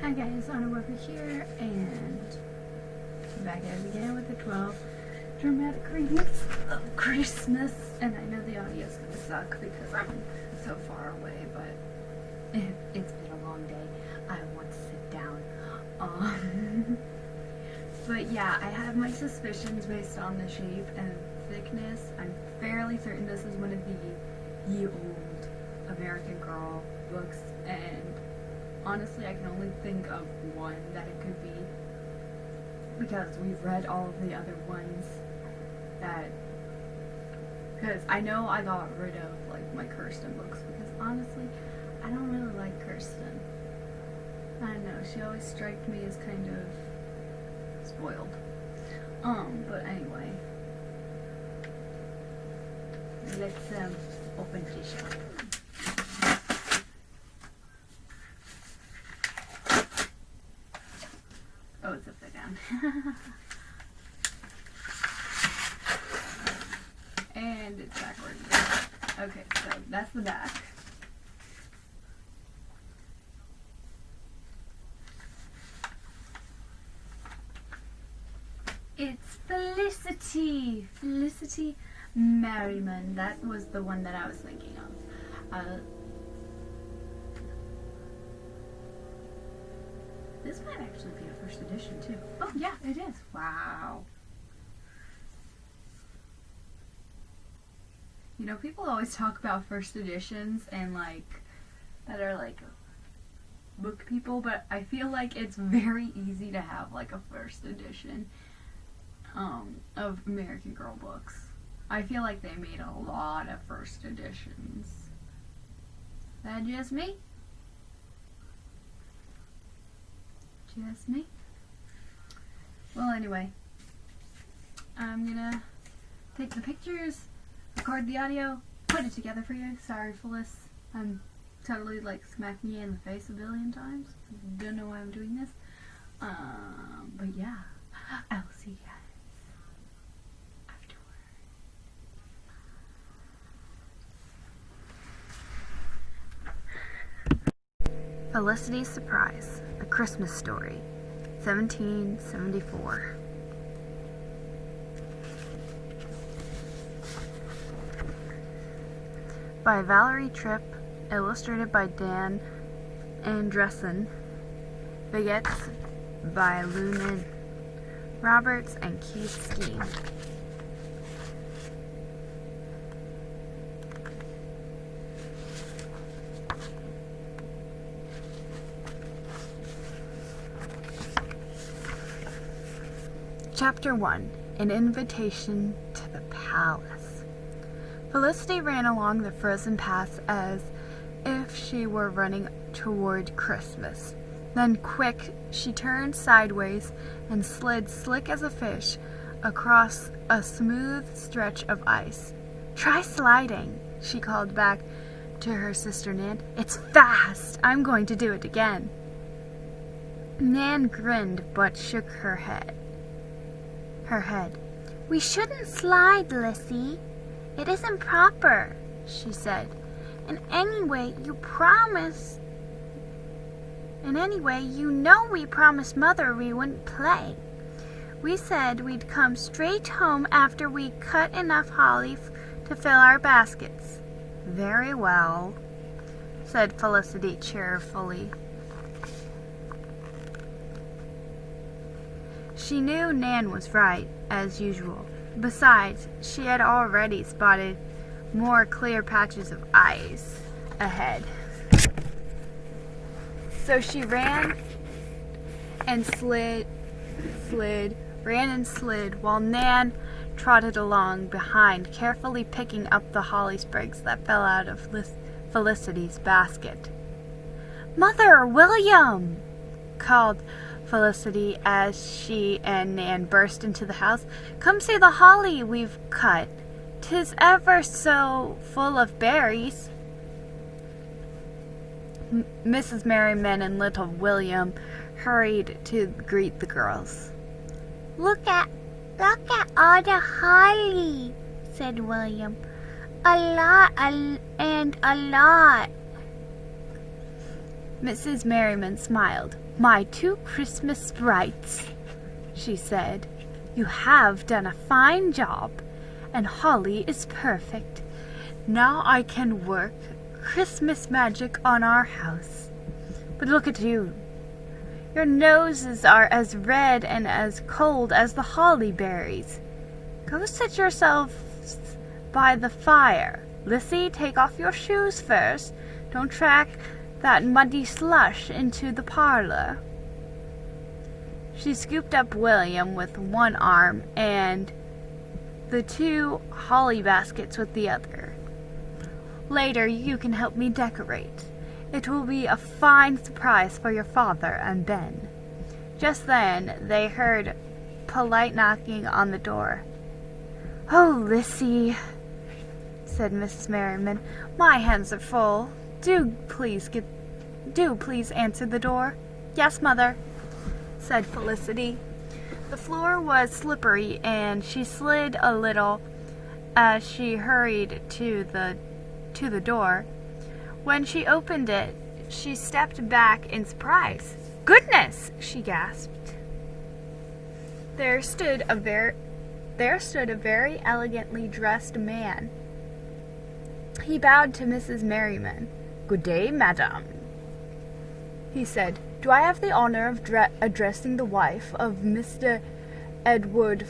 Hi guys, Anna Worker here, and back at it again with the 12 dramatic readings of Christmas. And I know the audio's gonna suck because I'm so far away, but it's been a long day. I want to sit down. But yeah, I have my suspicions based on the shape and thickness. I'm fairly certain this is one of the ye old American Girl books, and honestly, I can only think of one that it could be, because we've read all of the other ones because I know I got rid of like my Kirsten books, because honestly, I don't really like Kirsten. I don't know, she always struck me as kind of spoiled. But anyway, let's open this up. Oh, it's upside down. And it's backwards. Okay, so that's the back. It's Felicity! Felicity Merriman. That was the one that I was thinking of. This might actually be a first edition too. Oh yeah, it is. Wow. You know, people always talk about first editions and like that are like book people, but I feel like it's very easy to have like a first edition of American Girl books. I feel like they made a lot of first editions. Is that just me? Just me? Well, anyway, I'm gonna take the pictures, record the audio, put it together for you. Sorry, Phyllis. I'm totally like smacking you in the face a billion times. Don't know why I'm doing this. But yeah, I'll see you guys afterward. Felicity's Surprise. A Christmas Story, 1774. By Valerie Tripp, illustrated by Dan Andressen, vignettes by Lunan Roberts and Keith Skeen. Chapter 1. An Invitation to the Palace. Felicity ran along the frozen paths as if she were running toward Christmas. Then, quick, she turned sideways and slid slick as a fish across a smooth stretch of ice. "Try sliding," she called back to her sister Nan. "It's fast! I'm going to do it again." Nan grinned but shook her head. "We shouldn't slide, Lissy. It isn't proper," she said. "And anyway, you know we promised Mother we wouldn't play. We said we'd come straight home after we cut enough holly to fill our baskets." "Very well," said Felicity cheerfully. She knew Nan was right, as usual. Besides, she had already spotted more clear patches of ice ahead. So she ran and slid, while Nan trotted along behind, carefully picking up the holly sprigs that fell out of Felicity's basket. "Mother, William!" called Felicity as she and Nan burst into the house. "Come see the holly we've cut. 'Tis ever so full of berries." Mrs. Merriman and little William hurried to greet the girls. Look at all the holly," said William. A lot. Mrs. Merriman smiled. "My two Christmas sprites," she said. "You have done a fine job, and Holly is perfect. Now I can work Christmas magic on our house. But look at you. Your noses are as red and as cold as the holly berries. Go sit yourselves by the fire. Lissy, take off your shoes first. Don't track that muddy slush into the parlor." She scooped up William with one arm and the two holly baskets with the other. "Later you can help me decorate. It will be a fine surprise for your father and Ben." Just then they heard polite knocking on the door. "Oh, Lissy," said Mrs. Merriman, "my hands are full. Do please answer the door." "Yes, Mother," said Felicity. The floor was slippery and she slid a little as she hurried to the door. When she opened it, she stepped back in surprise. "Goodness!" she gasped. There stood a very elegantly dressed man. He bowed to Mrs. Merriman. "Good day, madam," he said. "Do I have the honor of addressing the wife of Mr. Edward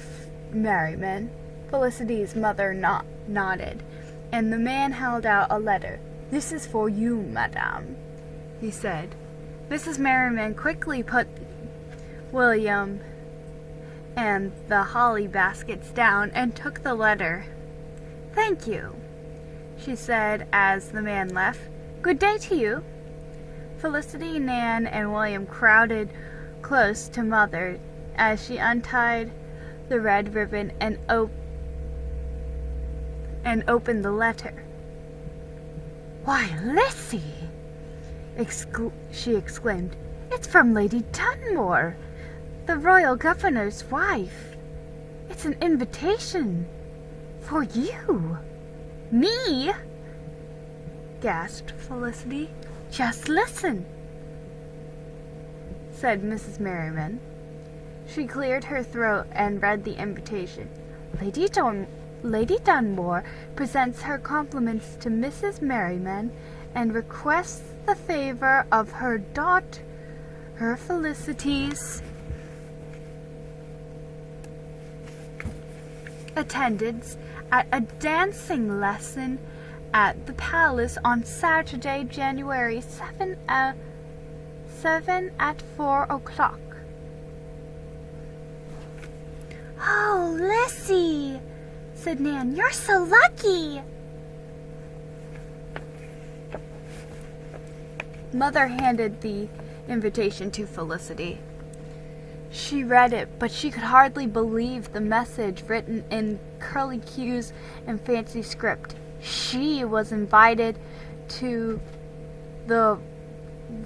Merriman?" Felicity's mother nodded, and the man held out a letter. "This is for you, madam," he said. Mrs. Merriman quickly put William and the holly baskets down and took the letter. "Thank you," she said as the man left. "Good day to you." Felicity, Nan, and William crowded close to Mother as she untied the red ribbon and opened the letter. "Why, Lissy!" she exclaimed. "It's from Lady Dunmore, the royal governor's wife. It's an invitation for you." "Me?" gasped Felicity. "Just listen," said Mrs. Merriman. She cleared her throat and read the invitation. Lady Dunmore presents her compliments to Mrs. Merriman and requests the favor of her daughter, her Felicity's attendance at a dancing lesson at the palace on Saturday, January 7 at 4 o'clock. "Oh, Lissy," said Nan, "you're so lucky." Mother handed the invitation to Felicity. She read it, but she could hardly believe the message written in curlicues and fancy script. She was invited to the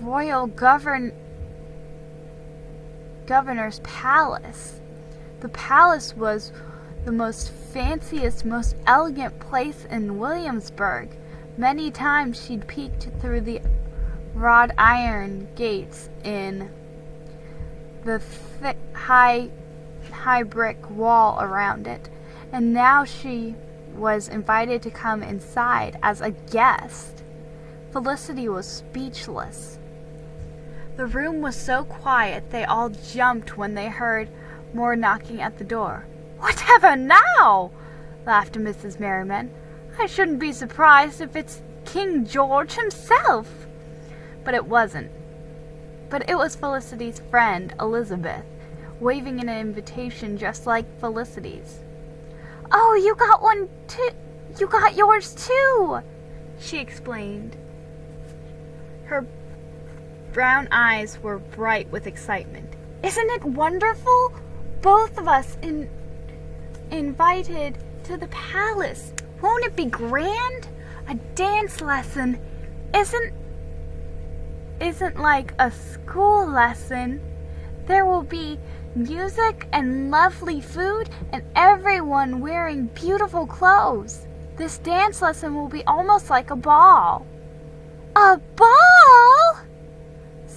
royal governor's palace. The palace was the most fanciest, most elegant place in Williamsburg. Many times she'd peeked through the wrought iron gates in the thick, high brick wall around it, and now she was invited to come inside as a guest. Felicity was speechless. The room was so quiet they all jumped when they heard more knocking at the door. "Whatever now?" laughed Mrs. Merriman. "I shouldn't be surprised if it's King George himself." But it wasn't. But it was Felicity's friend, Elizabeth, waving an invitation just like Felicity's. "Oh, you got one too! You got yours too!" she explained. Her brown eyes were bright with excitement. "Isn't it wonderful? Both of us invited to the palace. Won't it be grand? A dance lesson isn't like a school lesson. There will be music and lovely food and everyone wearing beautiful clothes. This dance lesson will be almost like a ball." "A ball?"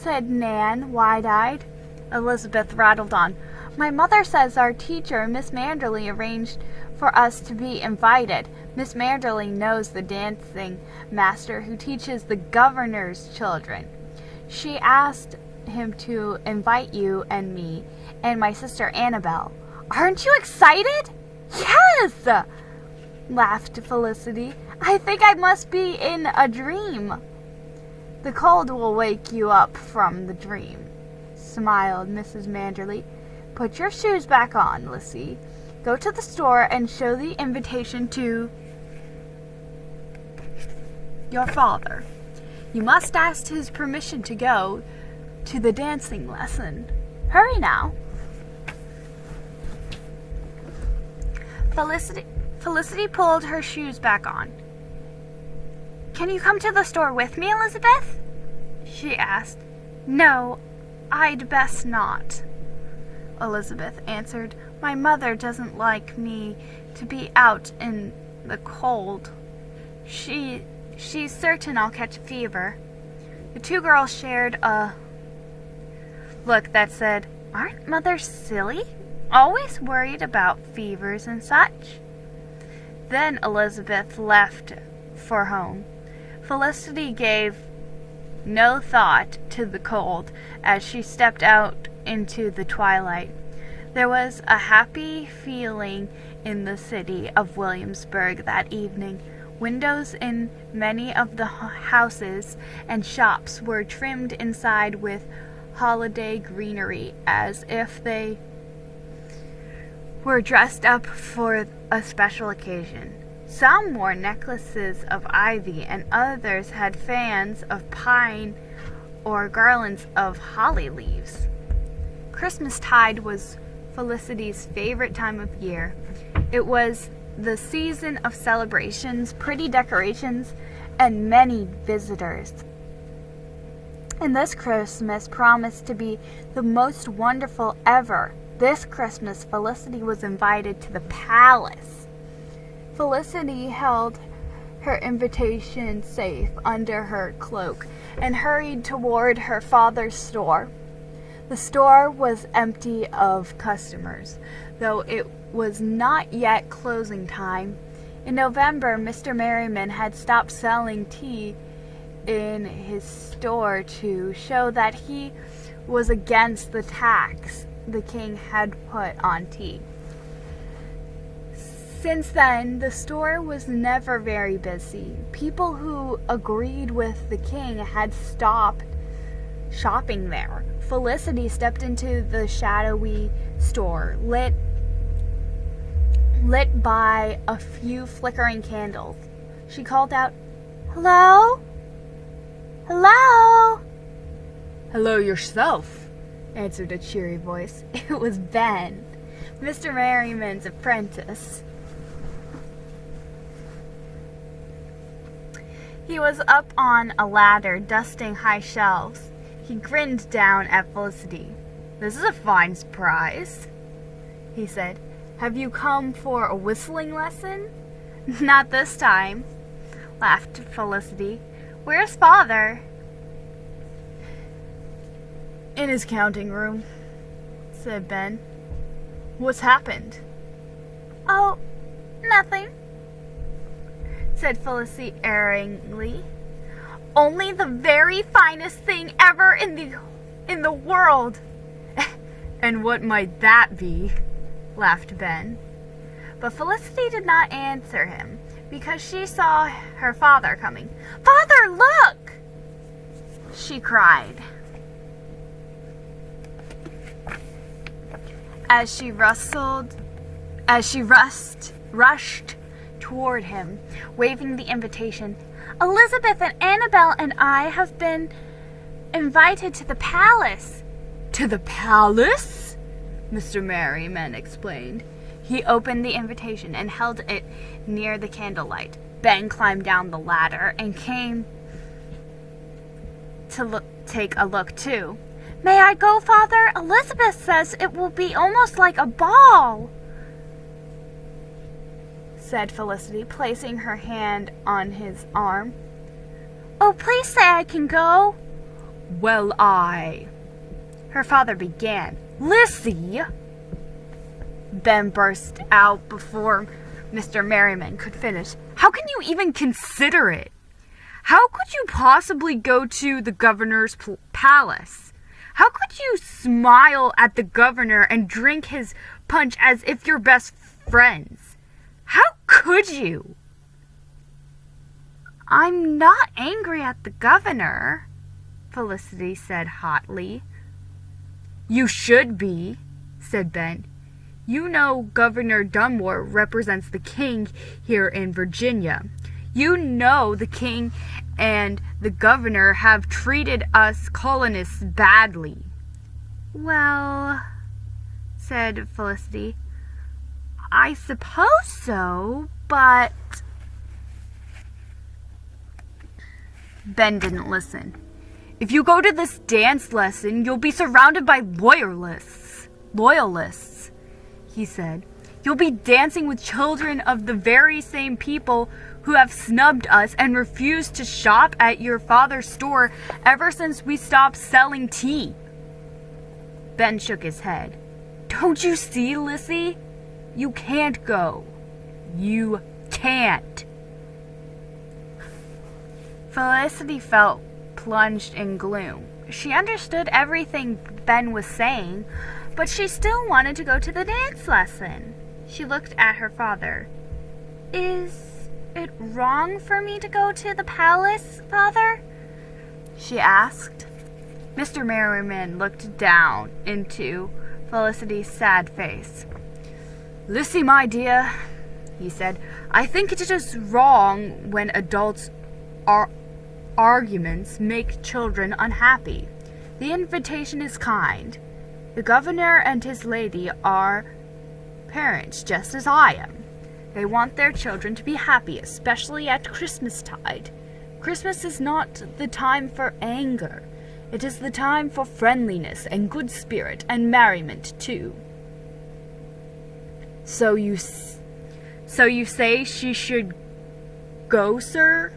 said Nan, wide-eyed. Elizabeth rattled on. My mother says our teacher, Miss Manderley, arranged for us to be invited. Miss Manderley knows the dancing master who teaches the governor's children. She asked him to invite you and me and my sister Annabelle. Aren't you excited? Yes! Laughed Felicity. I think I must be in a dream. The cold will wake you up from the dream, smiled Mrs. Manderley. Put your shoes back on, Lissy. Go to the store and show the invitation to your father. You must ask his permission to go to the dancing lesson. Hurry now. Felicity pulled her shoes back on. Can you come to the store with me, Elizabeth? She asked. No, I'd best not, Elizabeth answered. My mother doesn't like me to be out in the cold. She's certain I'll catch a fever. The two girls shared a look that said, Aren't mothers silly? Always worried about fevers and such. Then Elizabeth left for home. Felicity gave no thought to the cold as she stepped out into the twilight. There was a happy feeling in the city of Williamsburg that evening. Windows in many of the houses and shops were trimmed inside with holiday greenery, as if they were dressed up for a special occasion. Some wore necklaces of ivy, and others had fans of pine or garlands of holly leaves. Christmastide was Felicity's favorite time of year. It was the season of celebrations, pretty decorations, and many visitors. And this Christmas promised to be the most wonderful ever. This Christmas, Felicity was invited to the palace. Felicity held her invitation safe under her cloak and hurried toward her father's store. The store was empty of customers, though it was not yet closing time. In November, Mr. Merriman had stopped selling tea in his store to show that he was against the tax the king had put on tea. Since then, the store was never very busy. People who agreed with the king had stopped shopping there. Felicity stepped into the shadowy store, lit by a few flickering candles. She called out, Hello? Hello? Hello yourself, answered a cheery voice. It was Ben, Mr. Merriman's apprentice. He was up on a ladder, dusting high shelves. He grinned down at Felicity. This is a fine surprise, he said. Have you come for a whistling lesson? Not this time, laughed Felicity. Where's Father? In his counting room, said Ben. What's happened? Oh, nothing, said Felicity erringly. Only the very finest thing ever in the world. And what might that be? Laughed Ben. But Felicity did not answer him, because she saw her father coming. Father, look! She cried, as she rushed toward him, waving the invitation. Elizabeth and Annabelle and I have been invited to the palace. To the palace? Mr. Merriman explained. He opened the invitation and held it near the candlelight. Ben climbed down the ladder and came to take a look too. May I go, Father? Elizabeth says it will be almost like a ball, said Felicity, placing her hand on his arm. Oh, please say I can go. Well, her father began. Lizzie! Ben burst out before Mr. Merriman could finish. How can you even consider it? How could you possibly go to the governor's palace? How could you smile at the governor and drink his punch as if you're best friends? How could you? I'm not angry at the governor, Felicity said hotly. You should be, said Ben. You know Governor Dunmore represents the king here in Virginia. You know the king and the governor have treated us colonists badly. Well, said Felicity, I suppose so, but... Ben didn't listen. If you go to this dance lesson, you'll be surrounded by loyalists, he said. You'll be dancing with children of the very same people who have snubbed us and refused to shop at your father's store ever since we stopped selling tea. Ben shook his head. Don't you see, Lizzie? You can't go. You can't. Felicity felt plunged in gloom. She understood everything Ben was saying, but she still wanted to go to the dance lesson. She looked at her father. Is it wrong for me to go to the palace, Father? She asked. Mr. Merriman looked down into Felicity's sad face. Lizzie, my dear, he said, I think it is wrong when adults' arguments make children unhappy. The invitation is kind. The governor and his lady are parents, just as I am. They want their children to be happy, especially at Christmastide. Christmas is not the time for anger. It is the time for friendliness and good spirit and merriment, too. So you say she should go, sir?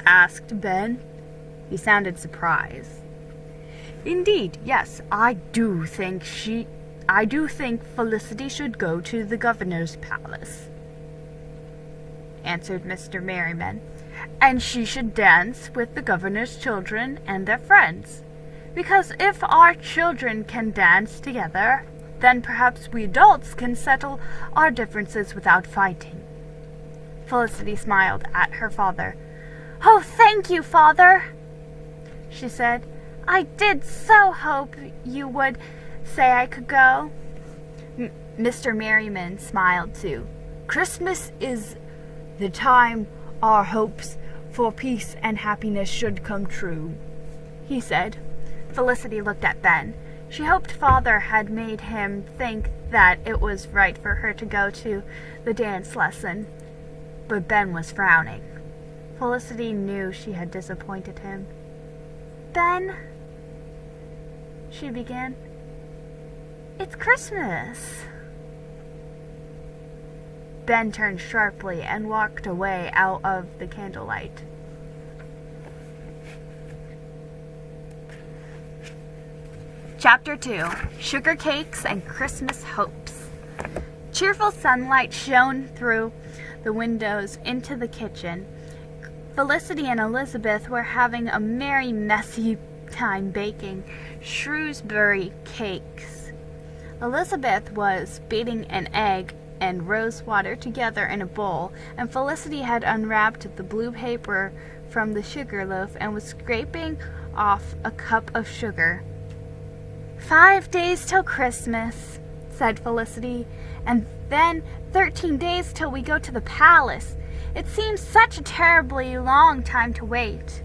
Asked Ben. He sounded surprised. Indeed, yes, I do think Felicity should go to the governor's palace, answered Mr. Merriman, and she should dance with the governor's children and their friends, because if our children can dance together, then perhaps we adults can settle our differences without fighting. Felicity smiled at her father. Oh, thank you, Father, she said. I did so hope you would say I could go. Mr. Merriman smiled too. Christmas is the time our hopes for peace and happiness should come true, he said. Felicity looked at Ben. She hoped Father had made him think that it was right for her to go to the dance lesson, but Ben was frowning. Felicity knew she had disappointed him. Ben, she began, it's Christmas. Ben turned sharply and walked away out of the candlelight. Chapter 2. Sugar Cakes and Christmas Hopes. Cheerful sunlight shone through the windows into the kitchen. Felicity and Elizabeth were having a merry, messy time baking Shrewsbury cakes. Elizabeth was beating an egg and rose water together in a bowl, and Felicity had unwrapped the blue paper from the sugar loaf and was scraping off a cup of sugar. 5 days till Christmas, said Felicity, and then 13 days till we go to the palace. It seems such a terribly long time to wait.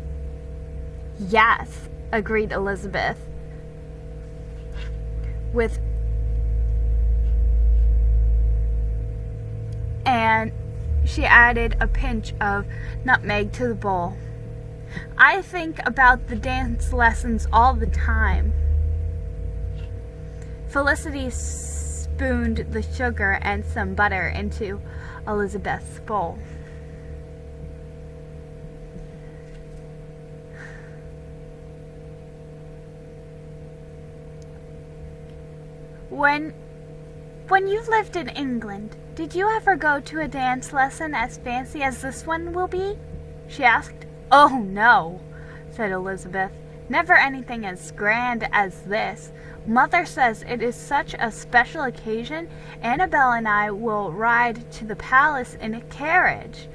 Yes, agreed Elizabeth, and she added a pinch of nutmeg to the bowl. I think about the dance lessons all the time. Felicity spooned the sugar and some butter into Elizabeth's bowl. When you lived in England, did you ever go to a dance lesson as fancy as this one will be?" she asked. "Oh, no," said Elizabeth. "Never anything as grand as this. Mother says it is such a special occasion. Annabelle and I will ride to the palace in a carriage.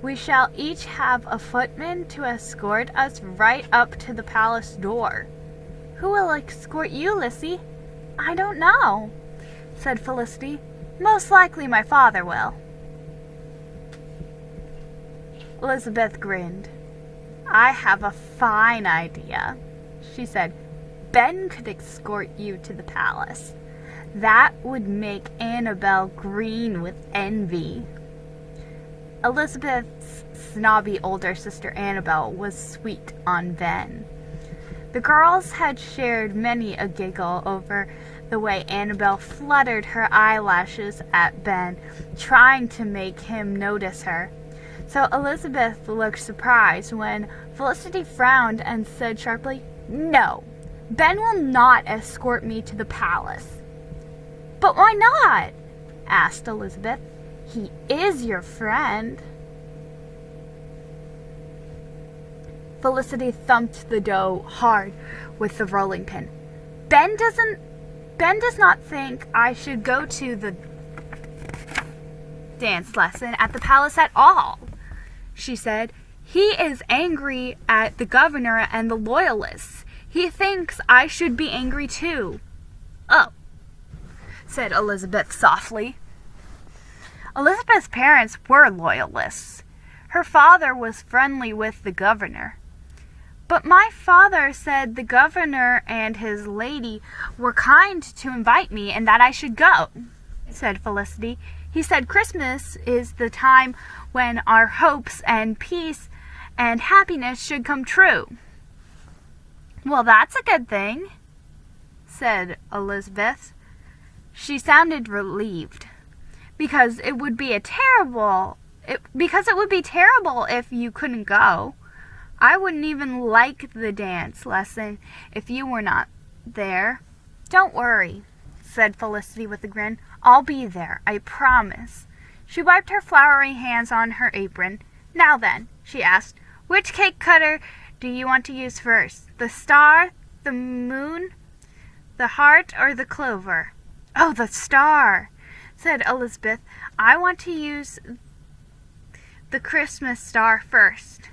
We shall each have a footman to escort us right up to the palace door." "Who will escort you, Lissy?" "I don't know," said Felicity. "Most likely my father will." Elizabeth grinned. "I have a fine idea," she said. "Ben could escort you to the palace. That would make Annabelle green with envy." Elizabeth's snobby older sister Annabelle was sweet on Ben. The girls had shared many a giggle over the way Annabelle fluttered her eyelashes at Ben, trying to make him notice her. So Elizabeth looked surprised when Felicity frowned and said sharply, "No, Ben will not escort me to the palace." "But why not?" asked Elizabeth. "He is your friend." Felicity thumped the dough hard with the rolling pin. Ben does not think I should go to the dance lesson at the palace at all," she said. "He is angry at the governor and the loyalists. He thinks I should be angry too." "Oh," said Elizabeth softly. Elizabeth's parents were loyalists. Her father was friendly with the governor. "But my father said the governor and his lady were kind to invite me and that I should go," said Felicity. "He said Christmas is the time when our hopes and peace and happiness should come true." "Well, that's a good thing," said Elizabeth. She sounded relieved, because it would be terrible if you couldn't go. "I wouldn't even like the dance lesson if you were not there." "Don't worry," said Felicity with a grin. "I'll be there, I promise." She wiped her floury hands on her apron. "Now then," she asked, "which cake cutter do you want to use first? The star, the moon, the heart, or the clover?" "Oh, the star," said Elizabeth. "I want to use the Christmas star first."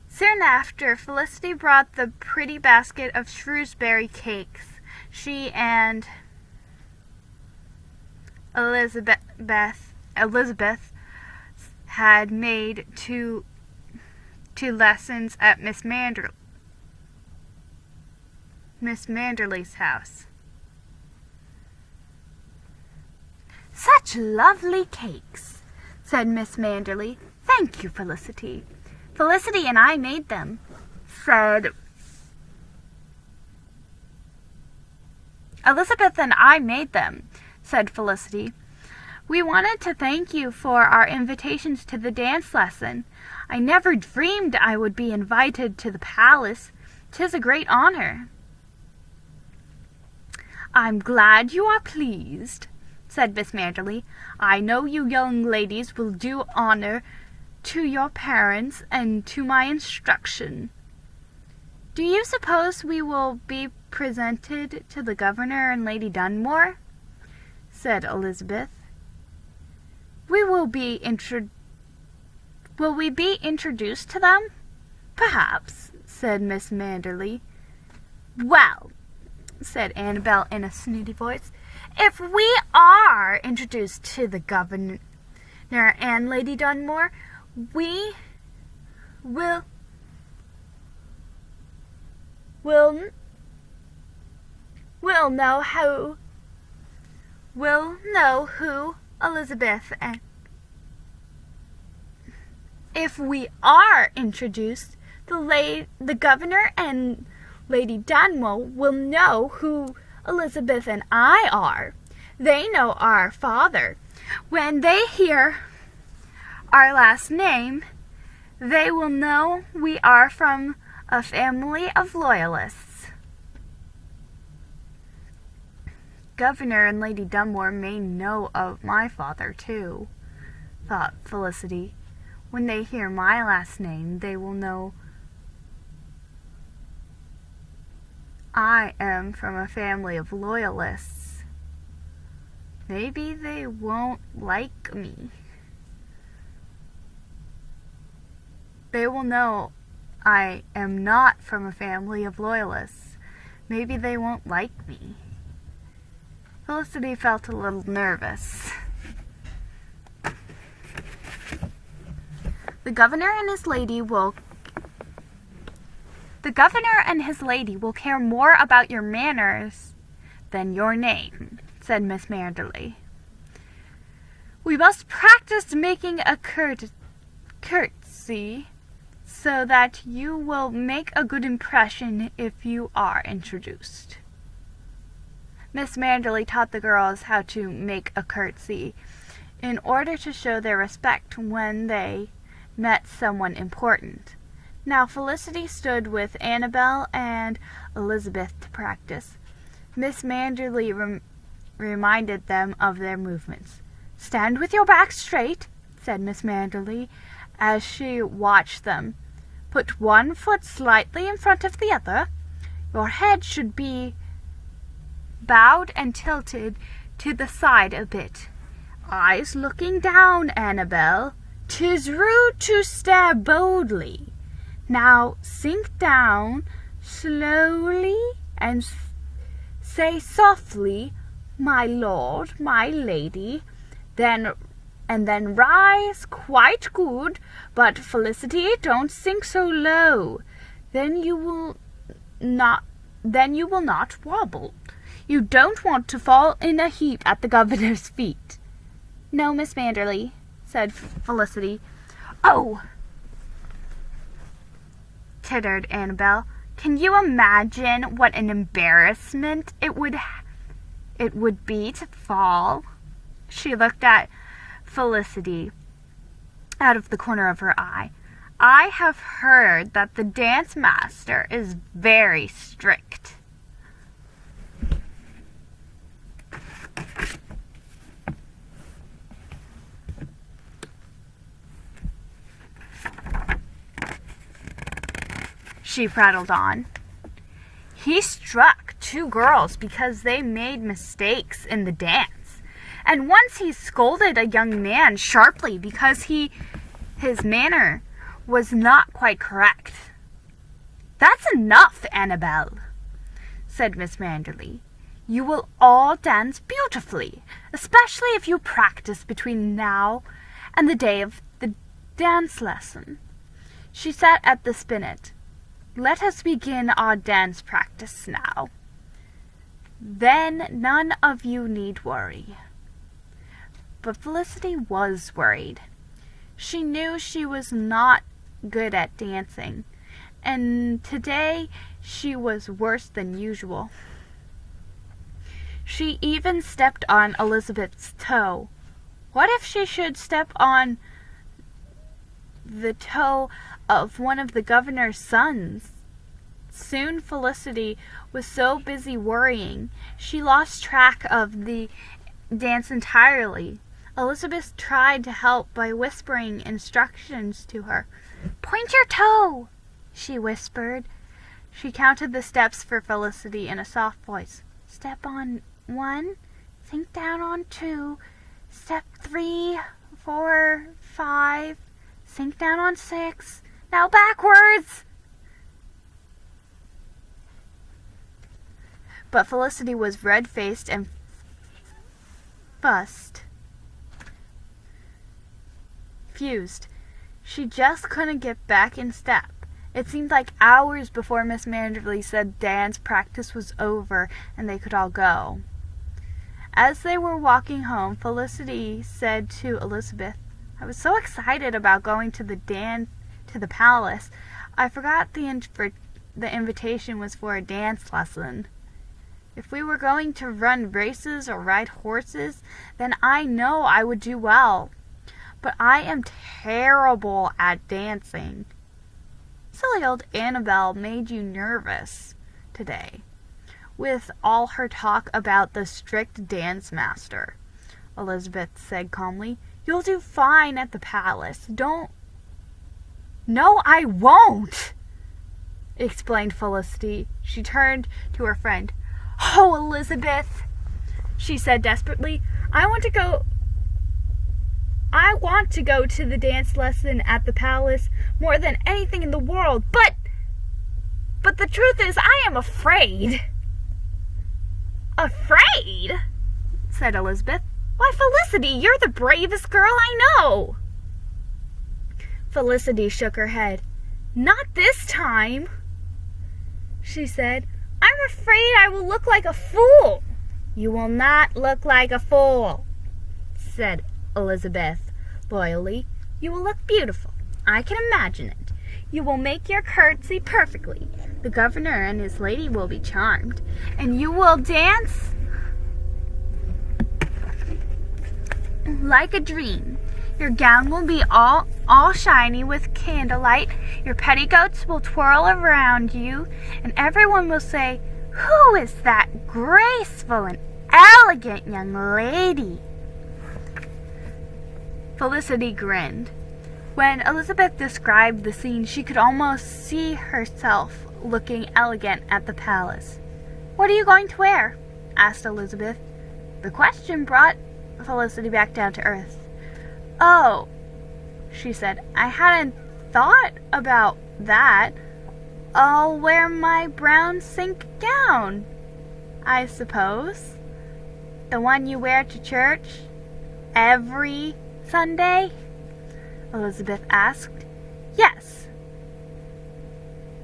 Soon after, Felicity brought the pretty basket of Shrewsbury cakes she and Elizabeth had made to lessons at Miss Manderley's house. "Such lovely cakes," said Miss Manderley. "Thank you, Felicity." "Felicity and I made them," said Elizabeth and I made them, said Felicity. "We wanted to thank you for our invitations to the dance lesson. I never dreamed I would be invited to the palace. 'Tis a great honor." "I'm glad you are pleased," said Miss Manderley. "I know you young ladies will do honor to your parents and to my instruction." "Do you suppose we will be presented to the governor and Lady Dunmore?" said Elizabeth. Will we be introduced to them?" "Perhaps," said Miss Manderley. "Well," said Annabelle in a snooty voice, "if we are introduced to the governor and Lady Dunmore, we will know who Elizabeth and if we are introduced, the governor and Lady Dunmore will know who Elizabeth and I are. They know our father. When they hear our last name, they will know we are from a family of loyalists." Governor and Lady Dunmore may know of my father, too, thought Felicity. When they hear my last name, they will know I am from a family of loyalists. Maybe they won't like me. They will know I am not from a family of loyalists. Maybe they won't like me. Felicity felt a little nervous. The governor and his lady will care more about your manners than your name, said Miss Manderly. We must practice making a curtsy so that you will make a good impression if you are introduced. Miss Manderly taught the girls how to make a curtsy in order to show their respect when they met someone important. Now Felicity stood with Annabel and Elizabeth to practice. Miss Manderly reminded them of their movements. Stand with your back straight, said Miss Manderly as she watched them. Put one foot slightly in front of the other. Your head should be bowed and tilted to the side a bit. Eyes looking down, Annabel. 'Tis rude to stare boldly. Now sink down slowly and say softly, my lord, my lady, then rise quite good, but Felicity, don't sink so low. Then you will not wobble. You don't want to fall in a heap at the governor's feet. No, Miss Manderly, said Felicity. Oh, tittered Annabel. Can you imagine what an embarrassment it would be to fall? She looked at Felicity out of the corner of her eye. I have heard that the dance master is very strict. She prattled on. He struck 2 girls because they made mistakes in the dance. And once he scolded a young man sharply because his manner was not quite correct. That's enough, Annabel, said Miss Manderly. You will all dance beautifully, especially if you practice between now and the day of the dance lesson. She sat at the spinet. Let us begin our dance practice now. Then none of you need worry. But Felicity was worried. She knew she was not good at dancing, and today she was worse than usual. She even stepped on Elizabeth's toe. What if she should step on the toe of one of the governor's sons? Soon Felicity was so busy worrying, she lost track of the dance entirely. Elizabeth tried to help by whispering instructions to her. Point your toe, she whispered. She counted the steps for Felicity in a soft voice. Step on 1, sink down on 2, step 3, 4, 5, sink down on 6. Now backwards! But Felicity was red-faced and fused. She just couldn't get back in step. It seemed like hours before Miss Manderly said dance practice was over and they could all go. As they were walking home, Felicity said to Elizabeth, I was so excited about going to the palace, I forgot the invitation was for a dance lesson. If we were going to run races or ride horses, then I know I would do well. But I am terrible at dancing. Silly old Annabel made you nervous today. with all her talk about the strict dance master," Elizabeth said calmly. "You'll do fine at the palace. Don't—" "No, I won't," explained Felicity. She turned to her friend. "Oh, Elizabeth," she said desperately, I want to go to the dance lesson at the palace more than anything in the world, but the truth is I am afraid." "Afraid?" said Elizabeth. "Why, Felicity, you're the bravest girl I know." Felicity shook her head. "Not this time," she said. "I'm afraid I will look like a fool." "You will not look like a fool," said Elizabeth loyally. "You will look beautiful. I can imagine it. You will make your curtsy perfectly. The governor and his lady will be charmed, and you will dance like a dream. Your gown will be all shiny with candlelight. Your petticoats will twirl around you, and everyone will say, 'Who is that graceful and elegant young lady?'" Felicity grinned. When Elizabeth described the scene, she could almost see herself looking elegant at the palace. "What are you going to wear?" asked Elizabeth. The question brought Felicity back down to earth. "Oh," she said, "I hadn't thought about that. I'll wear my brown silk gown, I suppose. The one you wear to church every Sunday?" Elizabeth asked. "Yes,"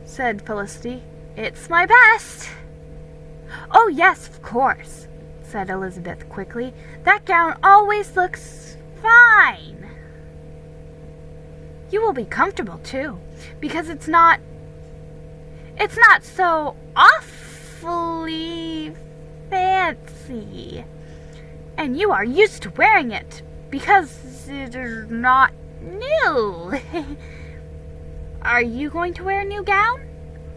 said Felicity. "It's my best." "Oh, yes, of course," said Elizabeth quickly. "That gown always looks fine. You will be comfortable, too, because it's not so awfully fancy. And you are used to wearing it, because it is not new." "Are you going to wear a new gown?"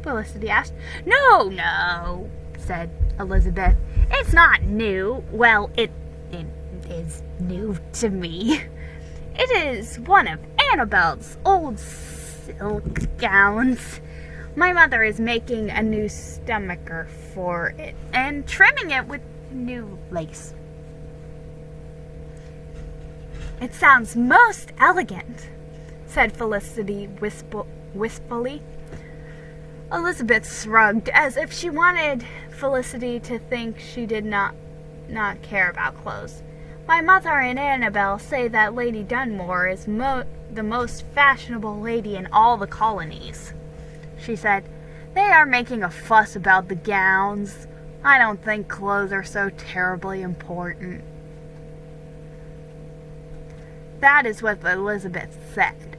Felicity asked. No, said Elizabeth. "It's not new. Well, it is new to me. It is one of Annabelle's old silk gowns. My mother is making a new stomacher for it and trimming it with new lace." "It sounds most elegant," said Felicity wistfully. Elizabeth shrugged, as if she wanted Felicity to think she did not care about clothes. "My mother and Annabelle say that Lady Dunmore is the most fashionable lady in all the colonies," she said. "They are making a fuss about the gowns. I don't think clothes are so terribly important." That is what Elizabeth said,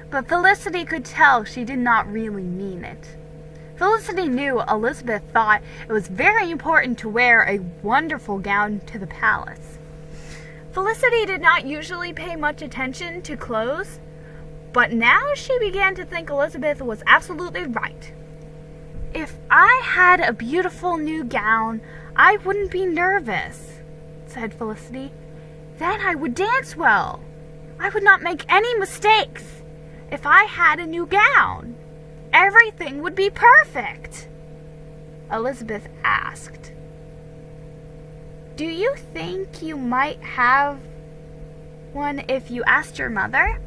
but Felicity could tell she did not really mean it. Felicity knew Elizabeth thought it was very important to wear a wonderful gown to the palace. Felicity did not usually pay much attention to clothes, but now she began to think Elizabeth was absolutely right. "If I had a beautiful new gown, I wouldn't be nervous," said Felicity. "Then I would dance well. I would not make any mistakes. If I had a new gown, everything would be perfect." Elizabeth asked, "Do you think you might have one if you asked your mother?"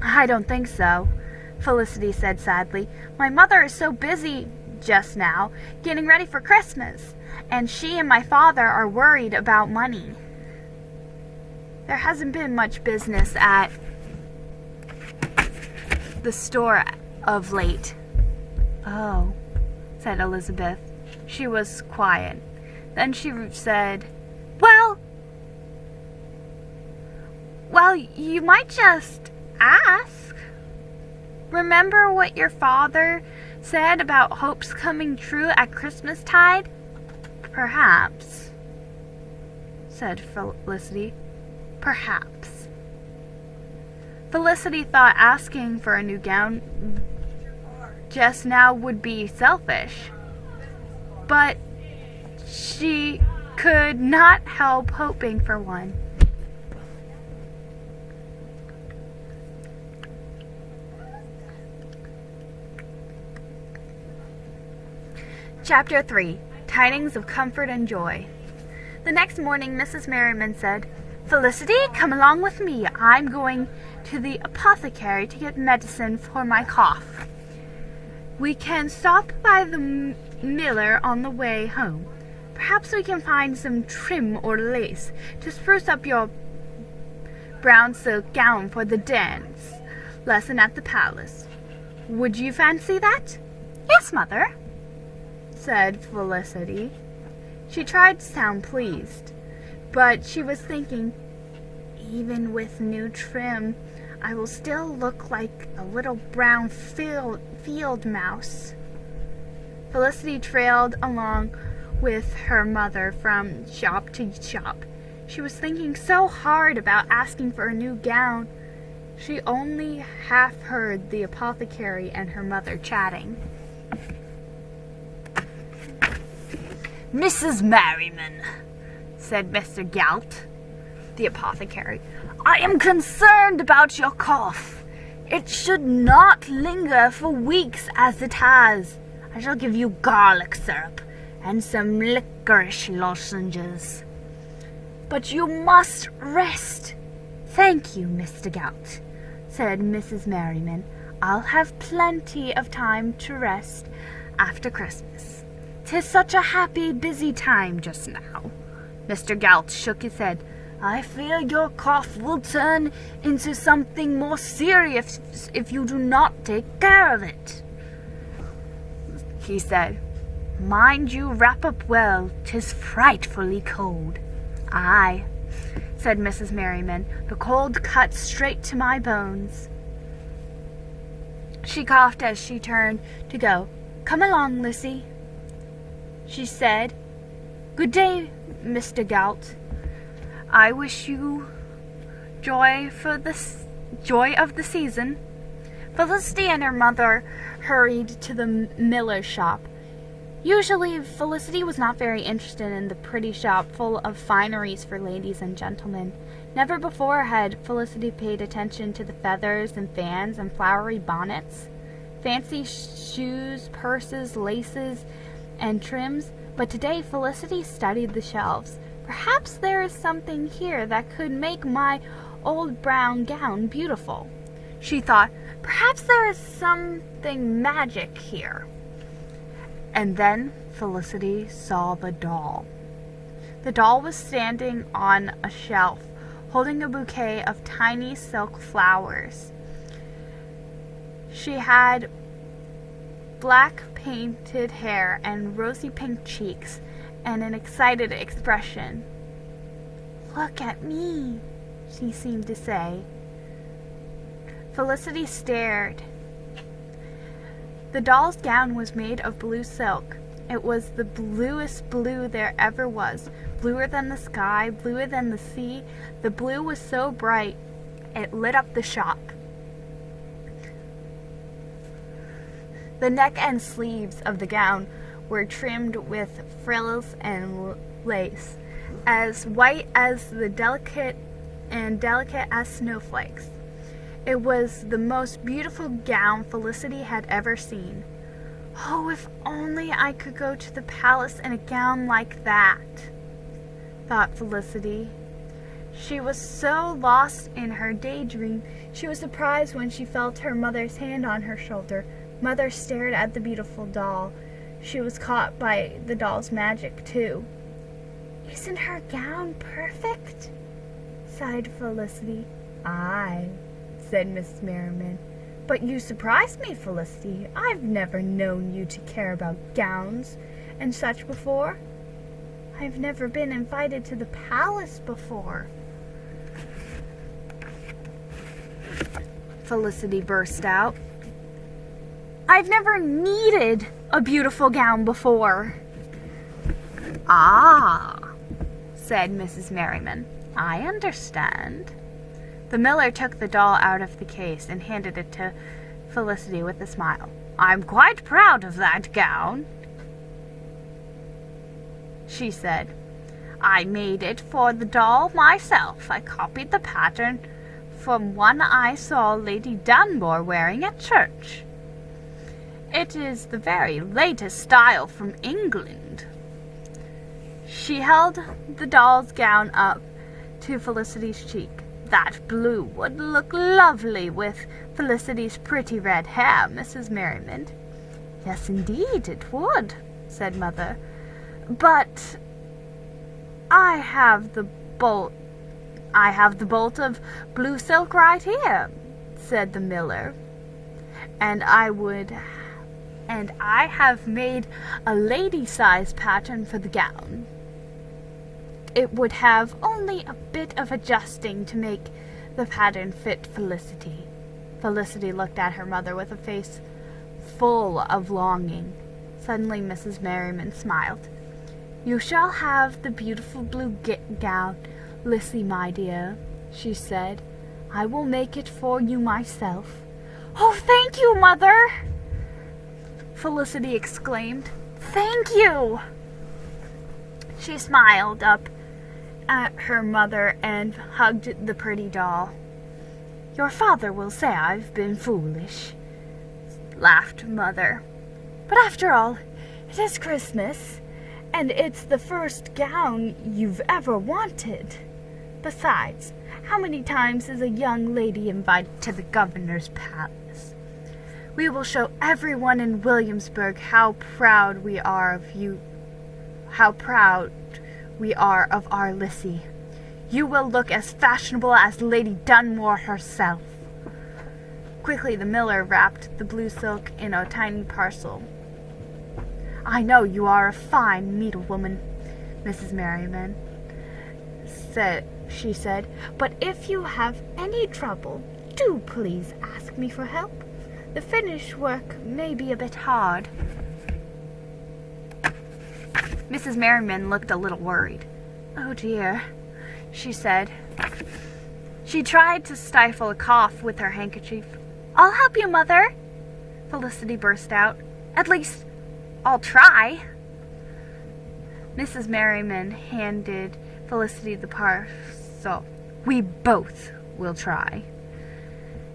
"I don't think so," Felicity said sadly. "My mother is so busy just now getting ready for Christmas, and she and my father are worried about money. There hasn't been much business at the store of late." "Oh," said Elizabeth. She was quiet. Then she said, Well, you might just ask. Remember what your father said about hopes coming true at Christmastide?" "Perhaps," said Felicity. "Perhaps." Felicity thought asking for a new gown just now would be selfish. But she could not help hoping for one. Chapter 3. Tidings of Comfort and Joy. The next morning, Mrs. Merriman said, "Felicity, come along with me. I'm going to the apothecary to get medicine for my cough. We can stop by the miller on the way home. Perhaps we can find some trim or lace to spruce up your brown silk gown for the dance lesson at the palace. Would you fancy that?" "Yes, Mother," said Felicity. She tried to sound pleased, but she was thinking, even with new trim, I will still look like a little brown field mouse. Felicity trailed along with her mother from shop to shop. She was thinking so hard about asking for a new gown. She only half heard the apothecary and her mother chatting. "Mrs. Merriman," said Mr. Galt, the apothecary, "I am concerned about your cough. It should not linger for weeks as it has. I shall give you garlic syrup and some licorice lozenges. But you must rest." "Thank you, Mr. Galt," said Mrs. Merriman. "I'll have plenty of time to rest after Christmas. 'Tis such a happy, busy time just now." Mr. Galt shook his head. "I fear your cough will turn into something more serious if you do not take care of it," he said. "Mind you wrap up well. 'Tis frightfully cold." "Aye," said Mrs. Merriman. "The cold cuts straight to my bones." She coughed as she turned to go. "Come along, Lissy," she said. "Good day, Mr. Galt. I wish you joy of the season." Felicity and her mother hurried to the miller's shop. Usually, Felicity was not very interested in the pretty shop full of fineries for ladies and gentlemen. Never before had Felicity paid attention to the feathers and fans and flowery bonnets, fancy shoes, purses, laces, and trims, but today Felicity studied the shelves. Perhaps there is something here that could make my old brown gown beautiful, she thought. Perhaps there is something magic here. And then Felicity saw the doll. The doll was standing on a shelf, holding a bouquet of tiny silk flowers. She had black painted hair and rosy pink cheeks and an excited expression. "Look at me," she seemed to say. Felicity stared. The doll's gown was made of blue silk. It was the bluest blue there ever was, bluer than the sky, bluer than the sea. The blue was so bright it lit up the shop. The neck and sleeves of the gown were trimmed with frills and lace, as white as the delicate as snowflakes. It was the most beautiful gown Felicity had ever seen. "Oh, if only I could go to the palace in a gown like that," thought Felicity. She was so lost in her daydream, she was surprised when she felt her mother's hand on her shoulder. Mother stared at the beautiful doll. She was caught by the doll's magic, too. "Isn't her gown perfect?" sighed Felicity. "Aye," said Mrs. Merriman. "But you surprised me, Felicity. I've never known you to care about gowns and such before. I've never been invited to the palace before," Felicity burst out. "I've never needed a beautiful gown before." "Ah," said Mrs. Merriman. "I understand." The miller took the doll out of the case and handed it to Felicity with a smile. "I'm quite proud of that gown," she said. "I made it for the doll myself. I copied the pattern from one I saw Lady Dunmore wearing at church. It is the very latest style from England." She held the doll's gown up to Felicity's cheek. "That blue would look lovely with Felicity's pretty red hair, Mrs. Merriman." "Yes, indeed, it would," said Mother. "But I have the bolt of blue silk right here," said the miller. And I have made a lady-sized pattern for the gown. It would have only a bit of adjusting to make the pattern fit Felicity." Felicity looked at her mother with a face full of longing. Suddenly Mrs. Merriman smiled. "You shall have the beautiful blue gown, Lissy, my dear," she said. "I will make it for you myself." "Oh, thank you, Mother!" Felicity exclaimed. "Thank you!" She smiled up at her mother and hugged the pretty doll. "Your father will say I've been foolish," laughed Mother. "But after all, it is Christmas, and it's the first gown you've ever wanted. Besides, how many times is a young lady invited to the governor's palace? We will show everyone in Williamsburg how proud we are of our Lissy. You will look as fashionable as Lady Dunmore herself." Quickly the miller wrapped the blue silk in a tiny parcel. "I know you are a fine needlewoman, Mrs. Merriman," she said, "but if you have any trouble, do please ask me for help. The finished work may be a bit hard." Mrs. Merriman looked a little worried. "Oh dear," she said. She tried to stifle a cough with her handkerchief. "I'll help you, Mother," Felicity burst out. "At least, I'll try." Mrs. Merriman handed Felicity the parcel. "We both will try,"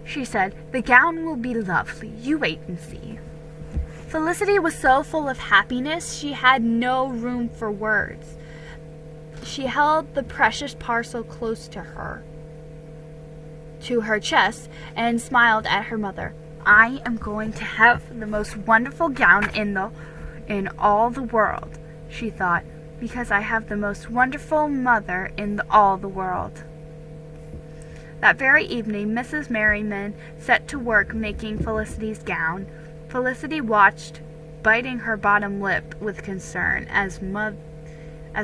she said. "The gown will be lovely. You wait and see." Felicity was so full of happiness she had no room for words. She held the precious parcel close to her chest, and smiled at her mother. "I am going to have the most wonderful gown in all the world," she thought, "because I have the most wonderful mother in all the world." That very evening, Mrs. Merriman set to work making Felicity's gown. Felicity watched, biting her bottom lip with concern, as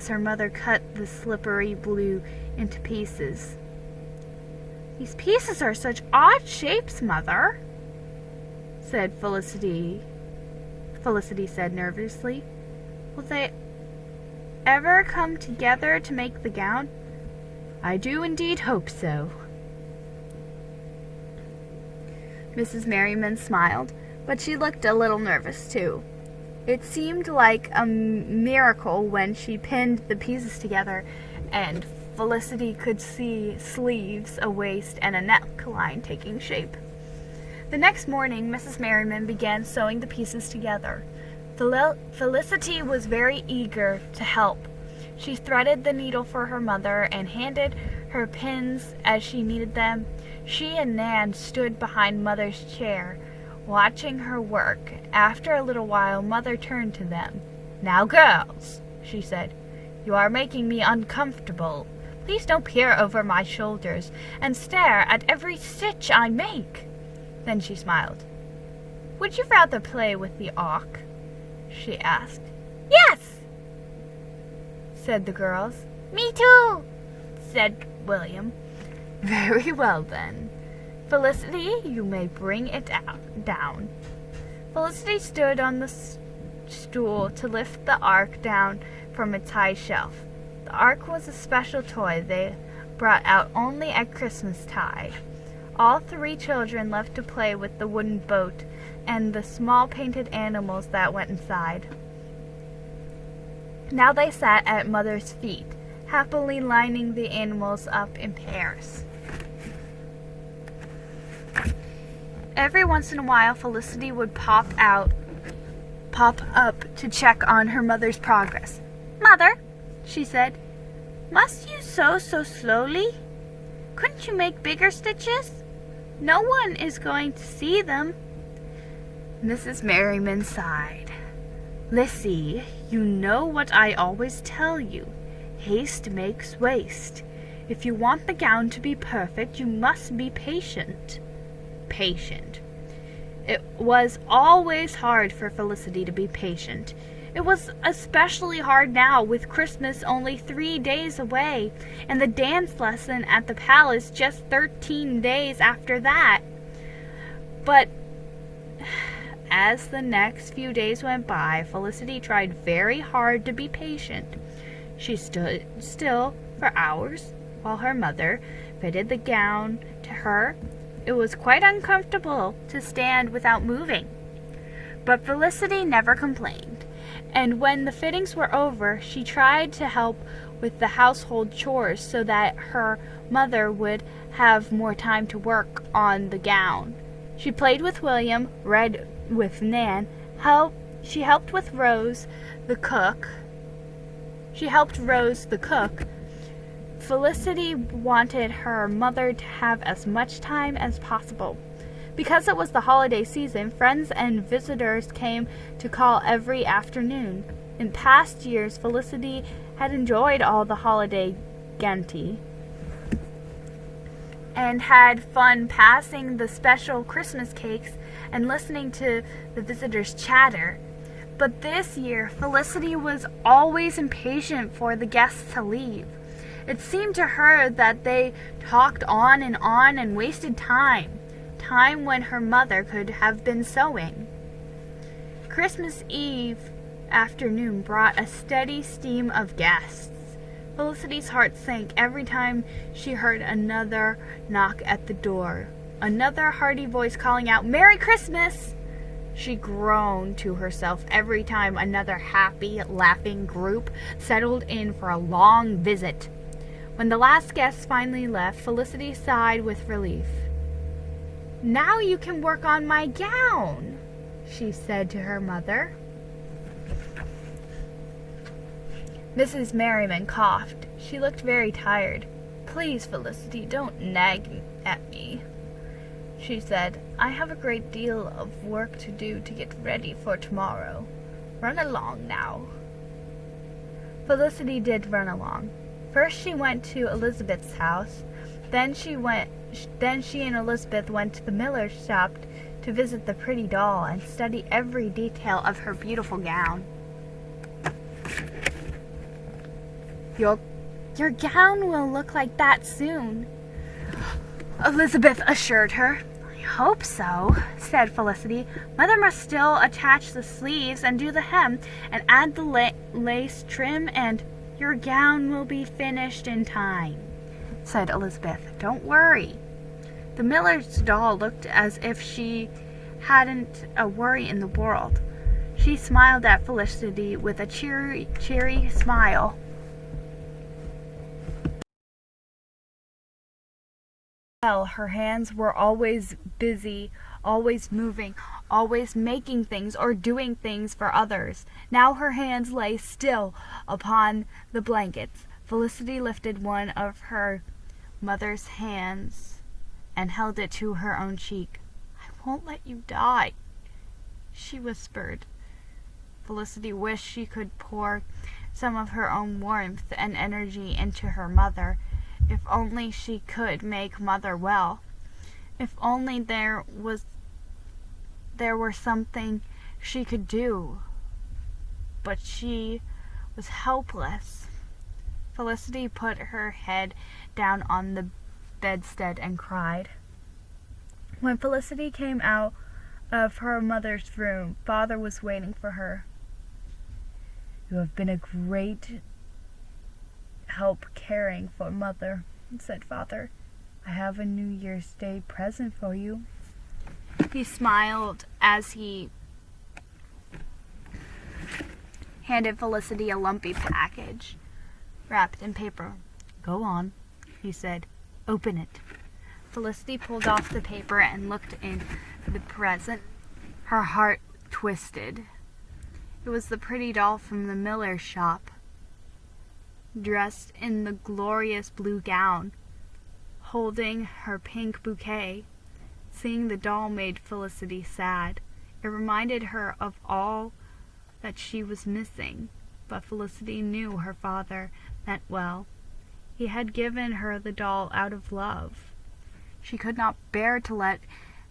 her mother cut the slippery blue into pieces. "These pieces are such odd shapes, Mother," said Felicity. Felicity said nervously. "Will they ever come together to make the gown?" "I do indeed hope so." Mrs. Merriman smiled, but she looked a little nervous too. It seemed like a miracle when she pinned the pieces together and Felicity could see sleeves, a waist, and a neckline taking shape. The next morning, Mrs. Merriman began sewing the pieces together. Felicity was very eager to help. She threaded the needle for her mother and handed her pins as she needed them. She and Nan stood behind Mother's chair, watching her work. After a little while, Mother turned to them. "Now, girls," she said, "you are making me uncomfortable. Please don't peer over my shoulders and stare at every stitch I make." Then she smiled. "Would you rather play with the ark?" she asked. "Yes," said the girls. "Me too," said William. "Very well, then. Felicity, you may bring it down." Felicity stood on the stool to lift the ark down from its high shelf. The ark was a special toy they brought out only at Christmastide. All three children loved to play with the wooden boat and the small painted animals that went inside. Now they sat at Mother's feet, happily lining the animals up in pairs. Every once in a while, Felicity would pop up to check on her mother's progress. "Mother," she said, "must you sew so slowly? Couldn't you make bigger stitches? No one is going to see them." Mrs. Merriman sighed. "Lissy, you know what I always tell you. Haste makes waste. If you want the gown to be perfect, you must be patient." Patient. It was always hard for Felicity to be patient. It was especially hard now, with Christmas only 3 days away, and the dance lesson at the palace just 13 days after that. But as the next few days went by, Felicity tried very hard to be patient. She stood still for hours while her mother fitted the gown to her. It was quite uncomfortable to stand without moving. But Felicity never complained, and when the fittings were over, she tried to help with the household chores so that her mother would have more time to work on the gown. She played with William, read with Nan, she helped with Rose the cook. Felicity wanted her mother to have as much time as possible. Because it was the holiday season, friends and visitors came to call every afternoon. In past years, Felicity had enjoyed all the holiday gaiety and had fun passing the special Christmas cakes and listening to the visitors chatter. But this year, Felicity was always impatient for the guests to leave. It seemed to her that they talked on and wasted time when her mother could have been sewing. Christmas Eve afternoon brought a steady stream of guests. Felicity's heart sank every time she heard another knock at the door, another hearty voice calling out, "Merry Christmas!" She groaned to herself every time another happy, laughing group settled in for a long visit. When the last guests finally left, Felicity sighed with relief. "Now you can work on my gown," she said to her mother. Mrs. Merriman coughed. She looked very tired. "Please, Felicity, don't nag at me," she said. "I have a great deal of work to do to get ready for tomorrow. Run along now." Felicity did run along. First she went to Elizabeth's house. Then she and Elizabeth went to the miller's shop to visit the pretty doll and study every detail of her beautiful gown. Your gown will look like that soon," Elizabeth assured her. "I hope so," said Felicity. "Mother must still attach the sleeves and do the hem and add the lace trim, and your gown will be finished in time," said Elizabeth. "Don't worry." The miller's doll looked as if she hadn't a worry in the world. She smiled at Felicity with a cheery smile. Her hands were always busy, always moving, always making things or doing things for others. Now her hands lay still upon the blankets. Felicity lifted one of her mother's hands and held it to her own cheek. "I won't let you die," she whispered. Felicity wished she could pour some of her own warmth and energy into her mother. If only she could make Mother well. If only there were something she could do. But she was helpless. Felicity put her head down on the bedstead and cried. When Felicity came out of her mother's room, Father was waiting for her. "You have been a great help caring for Mother," said Father. "I have a New Year's Day present for you." He smiled as he handed Felicity a lumpy package wrapped in paper. "Go on," he said. "Open it." Felicity pulled off the paper and looked in the present. Her heart twisted. It was the pretty doll from the miller's shop, dressed in the glorious blue gown, holding her pink bouquet. Seeing the doll made Felicity sad. It reminded her of all that she was missing, but Felicity knew her father meant well. He had given her the doll out of love. She could not bear to let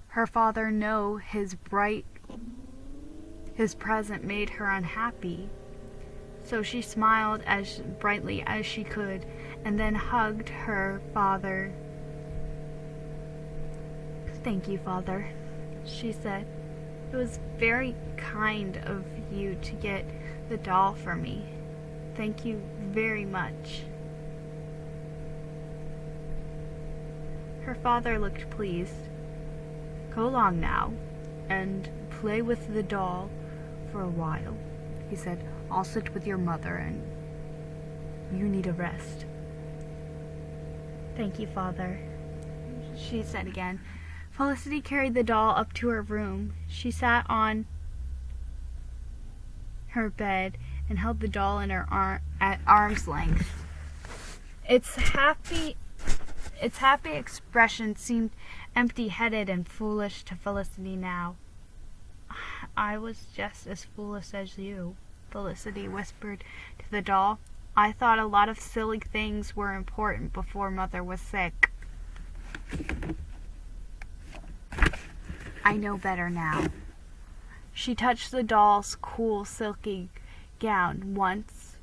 her father know his present made her unhappy. So she smiled as brightly as she could, and then hugged her father. "Thank you, Father," she said. "It was very kind of you to get the doll for me. Thank you very much." Her father looked pleased. "Go along now and play with the doll for a while," he said. "I'll sit with your mother, and you need a rest." "Thank you, Father," she said again. Felicity carried the doll up to her room. She sat on her bed and held the doll in her at arm's length. Its happy expression seemed empty-headed and foolish to Felicity now. "I was just as foolish as you," Felicity whispered to the doll. "I thought a lot of silly things were important before Mother was sick. I know better now." She touched the doll's cool, silky gown once,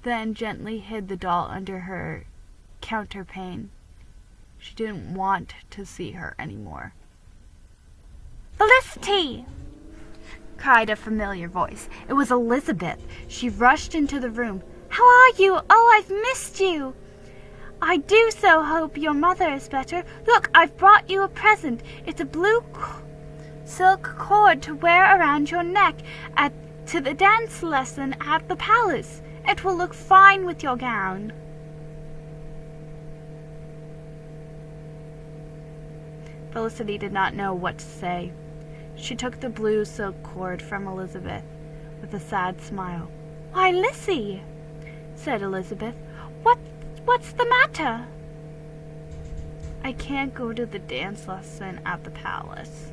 then gently hid the doll under her counterpane. She didn't want to see her anymore. "Felicity!" cried a familiar voice. It was Elizabeth. She rushed into the room. "How are you? Oh, I've missed you. I do so hope your mother is better. Look, I've brought you a present. It's a blue silk cord to wear around your neck to the dance lesson at the palace. It will look fine with your gown." Felicity did not know what to say. She took the blue silk cord from Elizabeth with a sad smile. "Why, Lizzie," said Elizabeth, What's the matter?" "I can't go to the dance lesson at the palace,"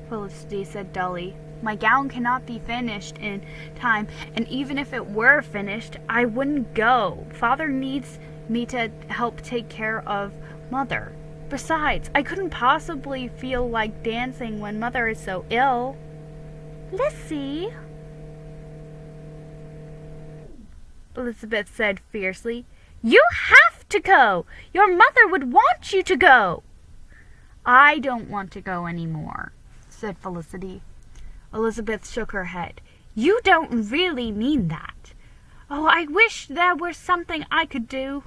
Felicity said dully. "My gown cannot be finished in time, and even if it were finished, I wouldn't go. Father needs me to help take care of Mother. Besides, I couldn't possibly feel like dancing when Mother is so ill." "Lizzie," Elizabeth said fiercely, "you have to go! Your mother would want you to go!" "I don't want to go any more," said Felicity. Elizabeth shook her head. "You don't really mean that." "Oh, I wish there were something I could do."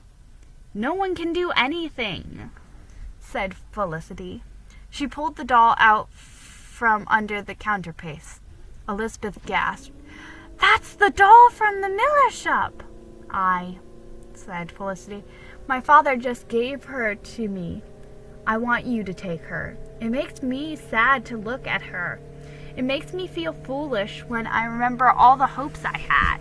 "No one can do anything," said Felicity. She pulled the doll out from under the counterpiece. Elizabeth gasped. "That's the doll from the miller's shop." "Aye," said Felicity. "My father just gave her to me. I want you to take her. It makes me sad to look at her. It makes me feel foolish when I remember all the hopes I had."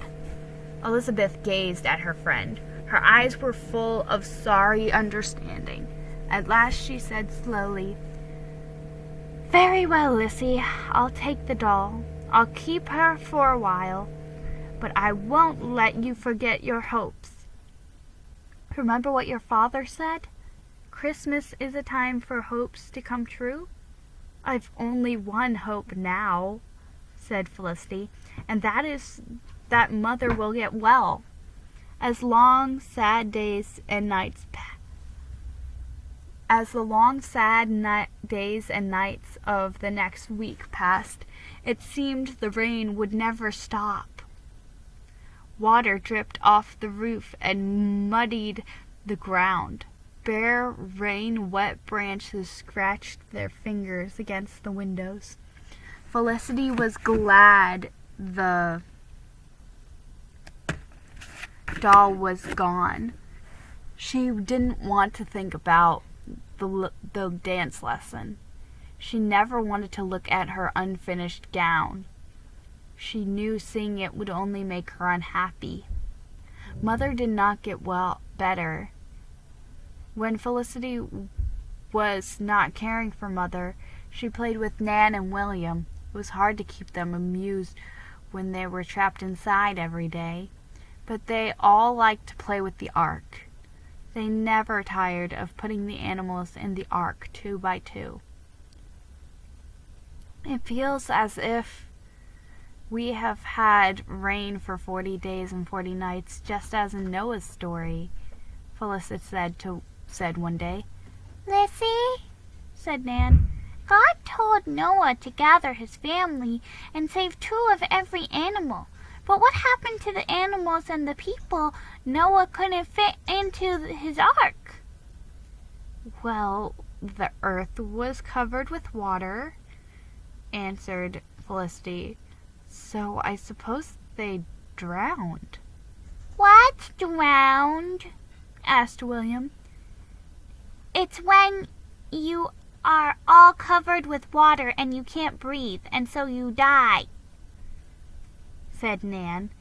Elizabeth gazed at her friend. Her eyes were full of sorry understanding. At last she said slowly, "Very well, Lizzie. I'll take the doll. I'll keep her for a while. But I won't let you forget your hopes. Remember what your father said? Christmas is a time for hopes to come true." "I've only one hope now," said Felicity, "and that is that Mother will get well. As the long, sad days and nights of the next week passed, it seemed the rain would never stop. Water dripped off the roof and muddied the ground. Bare, rain-wet branches scratched their fingers against the windows. Felicity was glad the doll was gone. She didn't want to think about the dance lesson. She never wanted to look at her unfinished gown. She knew seeing it would only make her unhappy. Mother did not get better. When Felicity was not caring for Mother, she played with Nan and William. It was hard to keep them amused when they were trapped inside every day, but they all liked to play with the ark. They never tired of putting the animals in the ark 2 by 2. It feels as if we have had rain for 40 days and 40 nights, just as in Noah's story, Felicity said one day. Lissy, said Nan, God told Noah to gather his family and save 2 of every animal. But what happened to the animals and the people Noah couldn't fit into his ark? Well, the earth was covered with water, answered Felicity. So I suppose they drowned. What's drowned? Asked William. It's when you are all covered with water and you can't breathe, and so you die, said Nan.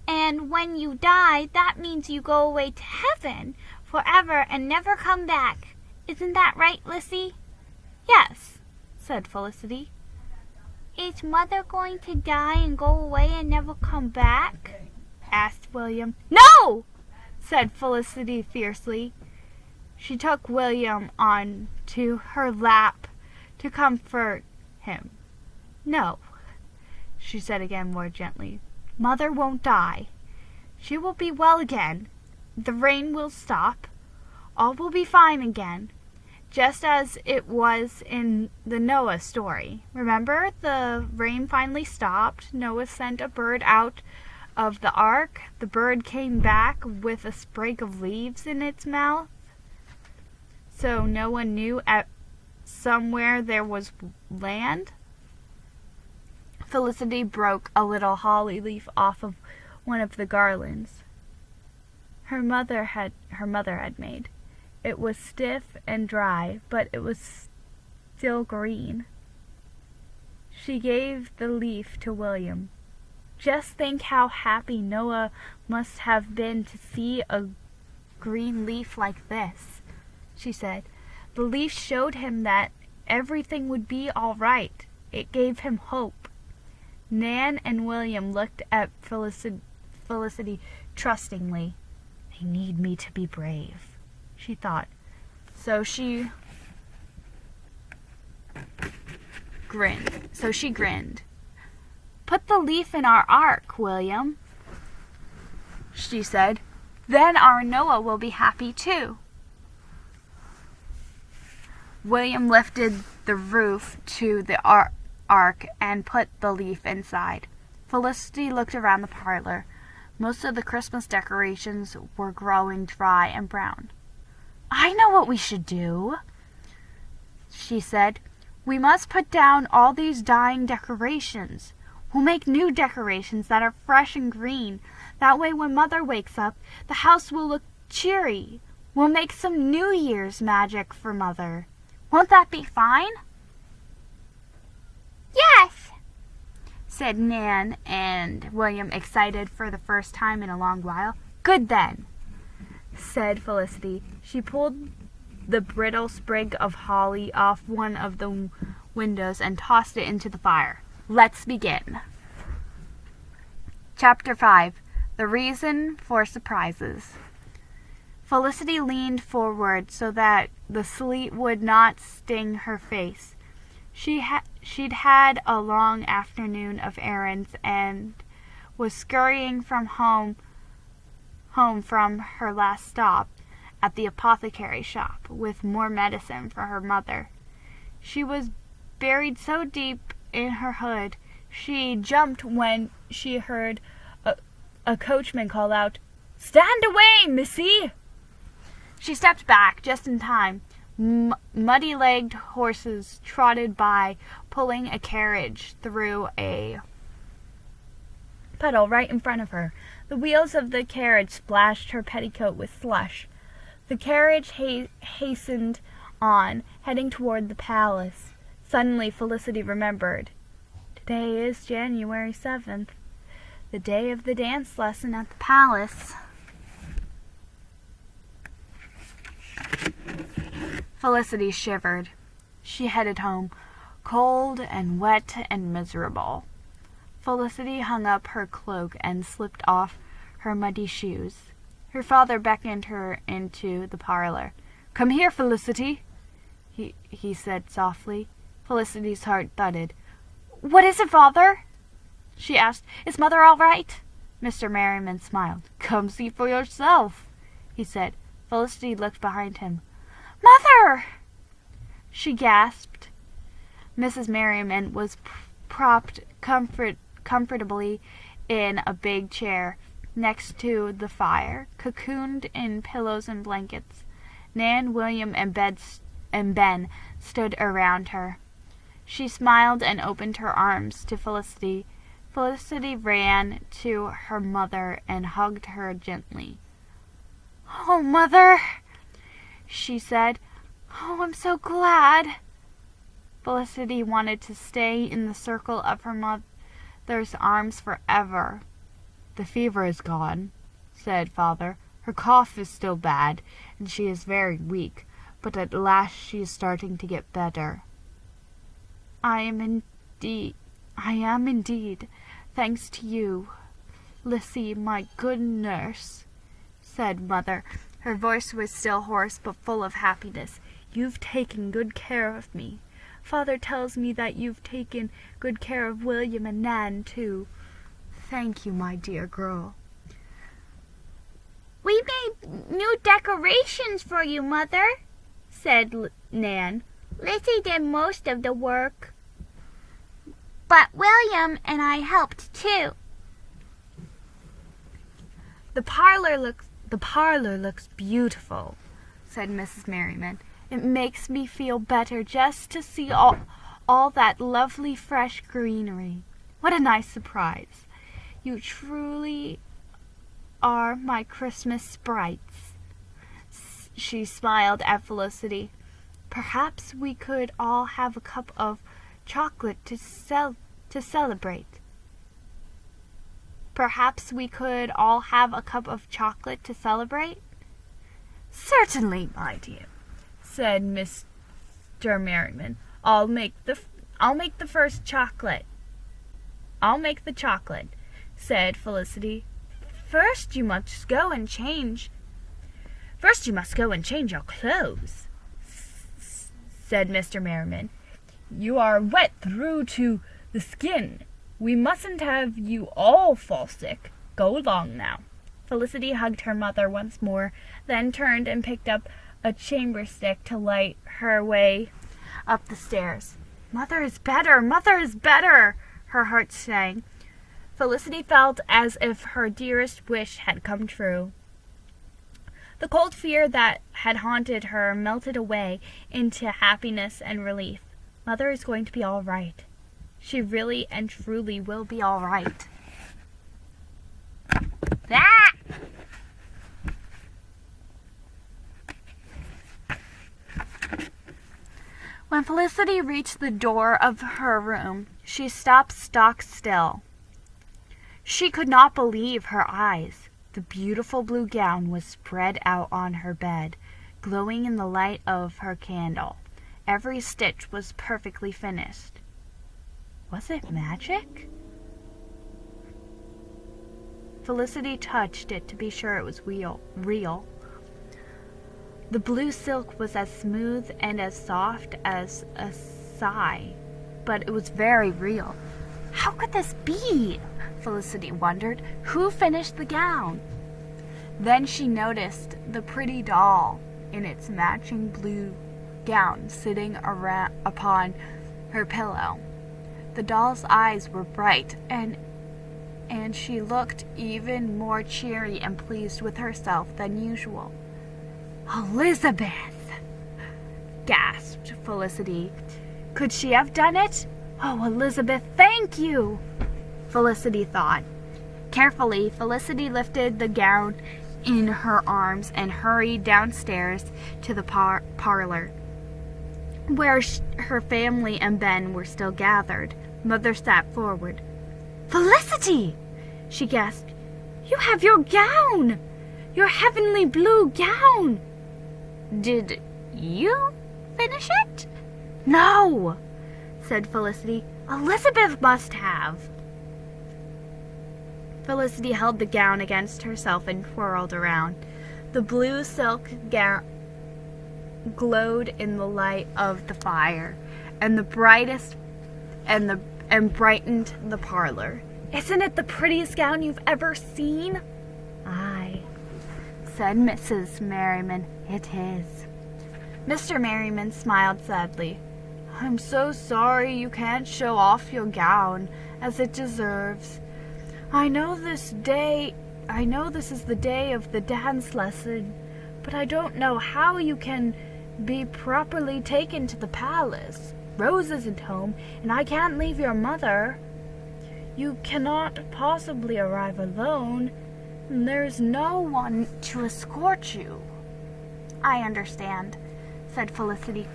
And when you die, that means you go away to heaven forever and never come back. Isn't that right, Lissy? Yes, said Felicity. Is Mother going to die and go away and never come back? Asked William. No! Said Felicity fiercely. She took William on to her lap to comfort him. No, she said again more gently. Mother won't die. She will be well again. The rain will stop. All will be fine again. Just as it was in the Noah story. Remember, the rain finally stopped. Noah sent a bird out of the ark. The bird came back with a sprig of leaves in its mouth. So Noah knew at somewhere there was land. Felicity broke a little holly leaf off of one of the garlands her mother had made. It was stiff and dry, but it was still green. She gave the leaf to William. Just think how happy Noah must have been to see a green leaf like this, she said. The leaf showed him that everything would be all right. It gave him hope. Nan and William looked at Felicity trustingly. They need me to be brave, she thought. So she grinned. Put the leaf in our ark, William, she said. Then our Noah will be happy too. William lifted the roof to the ark and put the leaf inside. Felicity looked around the parlor. Most of the Christmas decorations were growing dry and brown. I know what we should do, she said. We must put down all these dying decorations. We'll make new decorations that are fresh and green. That way when Mother wakes up, the house will look cheery. We'll make some New Year's magic for Mother. Won't that be fine? Yes, said Nan and William, excited for the first time in a long while. Good then, said Felicity. She pulled the brittle sprig of holly off one of the windows and tossed it into the fire. Let's begin. Chapter 5. The Reason for Surprises. Felicity leaned forward so that the sleet would not sting her face. She'd had a long afternoon of errands and was scurrying home from her last stop at the apothecary shop with more medicine for her mother. She was buried so deep in her hood, she jumped when she heard a coachman call out, "Stand away, missy!" She stepped back just in time. Muddy-legged horses trotted by, pulling a carriage through a puddle right in front of her. The wheels of the carriage splashed her petticoat with slush. The carriage hastened on, heading toward the palace. Suddenly Felicity remembered. Today is January 7th, the day of the dance lesson at the palace. Felicity shivered. She headed home, cold and wet and miserable. Felicity hung up her cloak and slipped off her muddy shoes. Her father beckoned her into the parlor. "Come here, Felicity," he said softly. Felicity's heart thudded. "What is it, Father?" she asked. "Is Mother all right?" Mr. Merriman smiled. "Come see for yourself," he said. Felicity looked behind him. "Mother!" she gasped. Mrs. Merriman was propped comfortably in a big chair next to the fire, cocooned in pillows and blankets. Nan, William, and Ben stood around her. She smiled and opened her arms to Felicity. Felicity ran to her mother and hugged her gently. "Oh, Mother," she said. "Oh, I'm so glad." Felicity wanted to stay in the circle of her mother's arms forever. "The fever is gone," said Father. "Her cough is still bad, and she is very weak, but at last she is starting to get better." I am indeed, thanks to you, Lissy, my good nurse," said Mother. Her voice was still hoarse but full of happiness. "You've taken good care of me. Father tells me that you've taken good care of William and Nan, too. Thank you, my dear girl." "We made new decorations for you, Mother," said Nan. "Lizzie did most of the work, but William and I helped too." The parlor looks beautiful," said Mrs. Merriman. "It makes me feel better just to see all that lovely fresh greenery. What a nice surprise. You truly are my Christmas sprites." She smiled at Felicity. "Perhaps we could all have a cup of chocolate to celebrate." "Perhaps we could all have a cup of chocolate to celebrate?" "Certainly, my dear," said Mr. Merriman. I'll make the first chocolate." "I'll make the chocolate," said Felicity. First you must go and change your clothes," said Mr. Merriman. "You are wet through to the skin. We mustn't have you all fall sick. Go along now." Felicity hugged her mother once more, then turned and picked up a chamber stick to light her way up the stairs. "Mother is better! Mother is better!" her heart sang. Felicity felt as if her dearest wish had come true. The cold fear that had haunted her melted away into happiness and relief. Mother is going to be all right. She really and truly will be all right. Ah! When Felicity reached the door of her room, she stopped stock still. She could not believe her eyes. The beautiful blue gown was spread out on her bed, glowing in the light of her candle. Every stitch was perfectly finished. Was it magic? Felicity touched it to be sure it was real. The blue silk was as smooth and as soft as a sigh, but it was very real. How could this be? Felicity wondered. Who finished the gown? Then she noticed the pretty doll in its matching blue gown sitting upon her pillow. The doll's eyes were bright, and she looked even more cheery and pleased with herself than usual. "Elizabeth!" gasped Felicity. Could she have done it? "Oh, Elizabeth, thank you!" Felicity thought. Carefully, Felicity lifted the gown in her arms and hurried downstairs to the parlor, where her family and Ben were still gathered. Mother sat forward. "Felicity!" she gasped. "You have your gown! Your heavenly blue gown!" "Did you finish it?" "No," said Felicity. "Elizabeth must have." Felicity held the gown against herself and twirled around. The blue silk gown glowed in the light of the fire, and brightened the parlor. "Isn't it the prettiest gown you've ever seen?" "Aye," said Mrs. Merriman, "it is." Mr. Merriman smiled sadly. "I'm so sorry you can't show off your gown as it deserves. I know this is the day of the dance lesson, but I don't know how you can be properly taken to the palace. Rose isn't home, and I can't leave your mother. You cannot possibly arrive alone, and there's no one to escort you." "I understand," said Felicity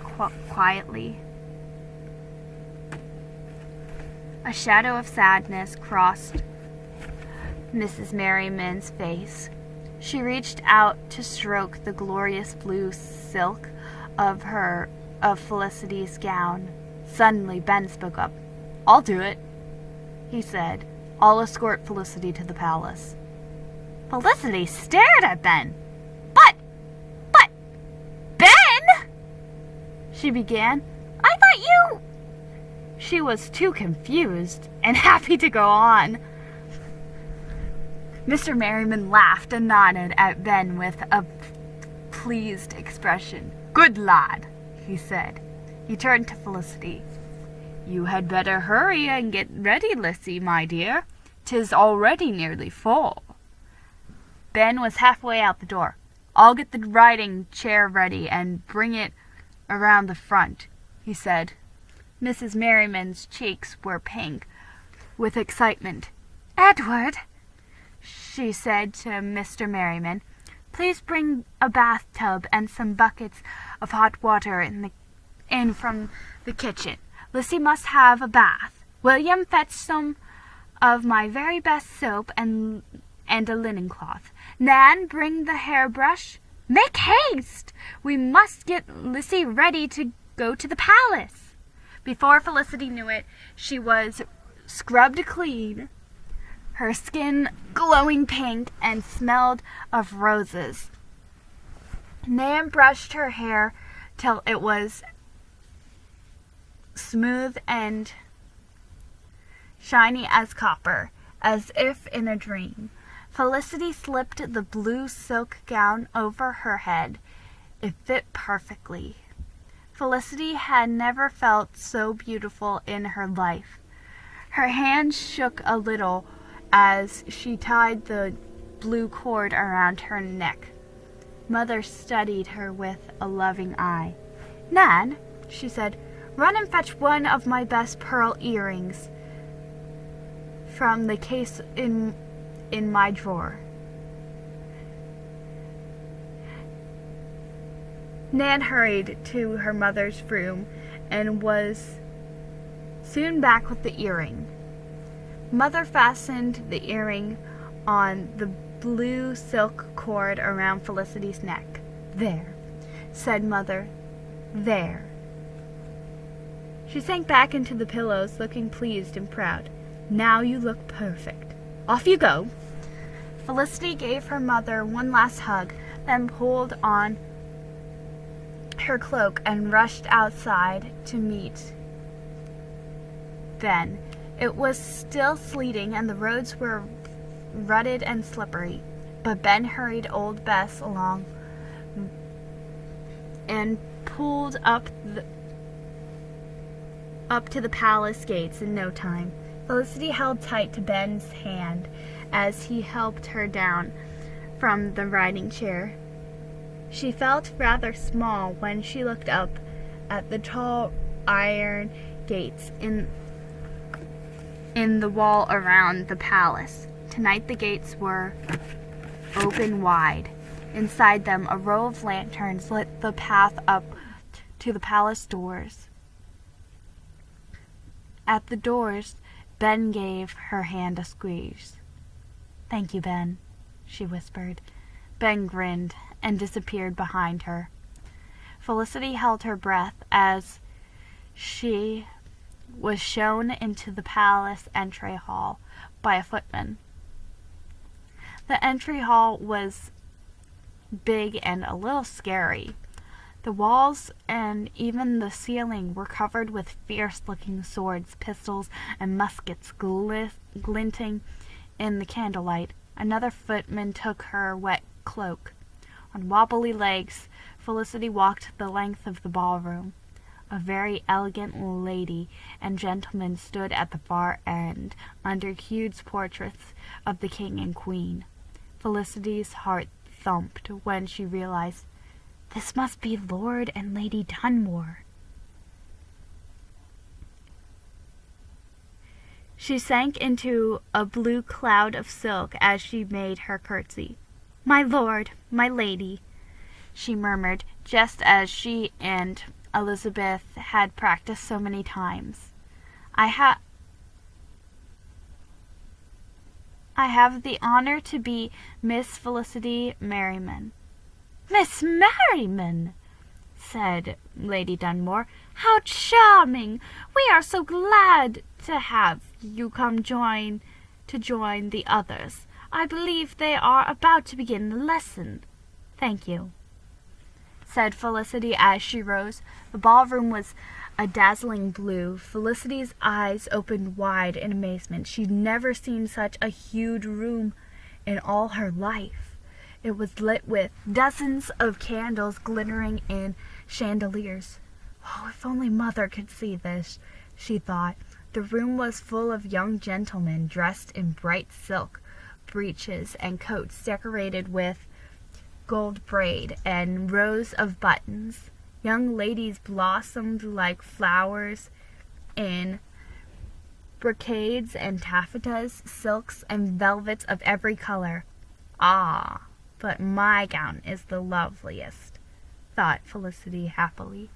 quietly. A shadow of sadness crossed Mrs. Merriman's face. She reached out to stroke the glorious blue silk of Felicity's gown. Suddenly, Ben spoke up. "I'll do it," he said. "I'll escort Felicity to the palace." Felicity stared at Ben. But, Ben!" she began. "I thought you—" She was too confused and happy to go on. Mr. Merriman laughed and nodded at Ben with a pleased expression. "Good lad," he said. He turned to Felicity. "You had better hurry and get ready, Lissy, my dear. 'Tis already nearly 4. Ben was halfway out the door. "I'll get the riding chair ready and bring it around the front," he said. Mrs. Merriman's cheeks were pink with excitement. "Edward," she said to Mr. Merriman, "please bring a bathtub and some buckets of hot water in from the kitchen. Lissy must have a bath. William, fetch some of my very best soap and a linen cloth. Nan, bring the hairbrush. Make haste! We must get Lissy ready to go to the palace." Before Felicity knew it, she was scrubbed clean, her skin glowing pink, and smelled of roses. Nan brushed her hair till it was smooth and shiny as copper, as if in a dream. Felicity slipped the blue silk gown over her head. It fit perfectly. Felicity had never felt so beautiful in her life. Her hands shook a little as she tied the blue cord around her neck. Mother studied her with a loving eye. "Nan," she said, "run and fetch one of my best pearl earrings from the case in my drawer." Nan hurried to her mother's room and was soon back with the earring. Mother fastened the earring on the blue silk cord around Felicity's neck. "There," said Mother. "There." She sank back into the pillows, looking pleased and proud. "Now you look perfect. Off you go." Felicity gave her mother one last hug, then pulled on her cloak and rushed outside to meet Ben. It was still sleeting and the roads were rutted and slippery, but Ben hurried old Bess along and pulled up to the palace gates in no time. Felicity held tight to Ben's hand as he helped her down from the riding chair. She felt rather small when she looked up at the tall iron gates in the wall around the palace. Tonight the gates were open wide. Inside them, a row of lanterns lit the path up to the palace doors. At the doors, Ben gave her hand a squeeze. "Thank you, Ben," she whispered. Ben grinned and disappeared behind her. Felicity held her breath as she was shown into the palace entry hall by a footman. The entry hall was big and a little scary. The walls and even the ceiling were covered with fierce-looking swords, pistols, and muskets glinting in the candlelight. Another footman took her wet cloak. On wobbly legs, Felicity walked the length of the ballroom. A very elegant lady and gentleman stood at the far end, under huge portraits of the king and queen. Felicity's heart thumped when she realized this must be Lord and Lady Dunmore. She sank into a blue cloud of silk as she made her curtsy. "My lord, my lady," she murmured, just as she and Elizabeth had practiced so many times. I have the honor to be Miss Felicity Merriman." "Miss Merriman," said Lady Dunmore. "How charming! We are so glad to have you come join the others. I believe they are about to begin the lesson." "Thank you," said Felicity as she rose. The ballroom was a dazzling blue. Felicity's eyes opened wide in amazement. She'd never seen such a huge room in all her life. It was lit with dozens of candles glittering in chandeliers. "Oh, if only Mother could see this," she thought. The room was full of young gentlemen dressed in bright silk breeches and coats decorated with gold braid and rows of buttons. Young ladies blossomed like flowers in brocades and taffetas, silks and velvets of every color. "Ah, but my gown is the loveliest," thought Felicity happily.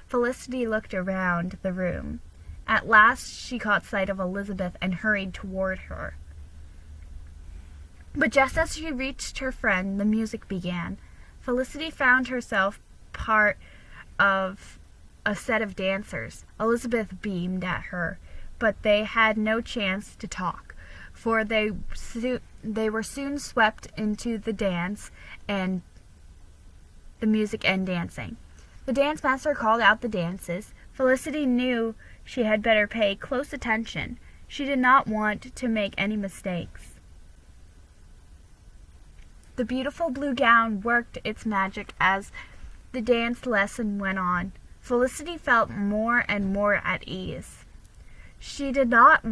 Felicity looked around the room. At last she caught sight of Elizabeth and hurried toward her. But just as she reached her friend, the music began. Felicity found herself part of a set of dancers. Elizabeth beamed at her, but they had no chance to talk, for they were soon swept into the dance and the music and dancing. The dance master called out the dances. Felicity knew she had better pay close attention. She did not want to make any mistakes. The beautiful blue gown worked its magic as the dance lesson went on. Felicity felt more and more at ease. She did not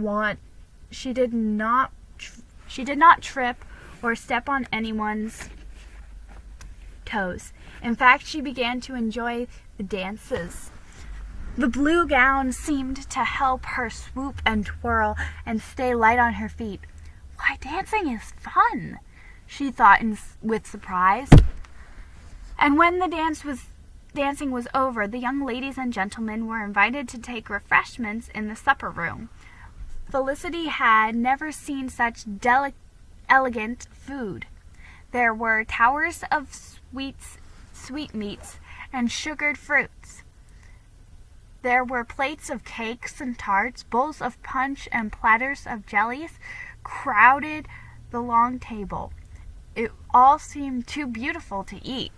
trip or step on anyone's toes. In fact, she began to enjoy the dances. The blue gown seemed to help her swoop and twirl and stay light on her feet. "Why, dancing is fun," she thought with surprise. And when the dancing was over, the young ladies and gentlemen were invited to take refreshments in the supper room. Felicity had never seen such elegant food. There were towers of sweetmeats and sugared fruits. There were plates of cakes and tarts, bowls of punch, and platters of jellies crowded the long table. It all seemed too beautiful to eat,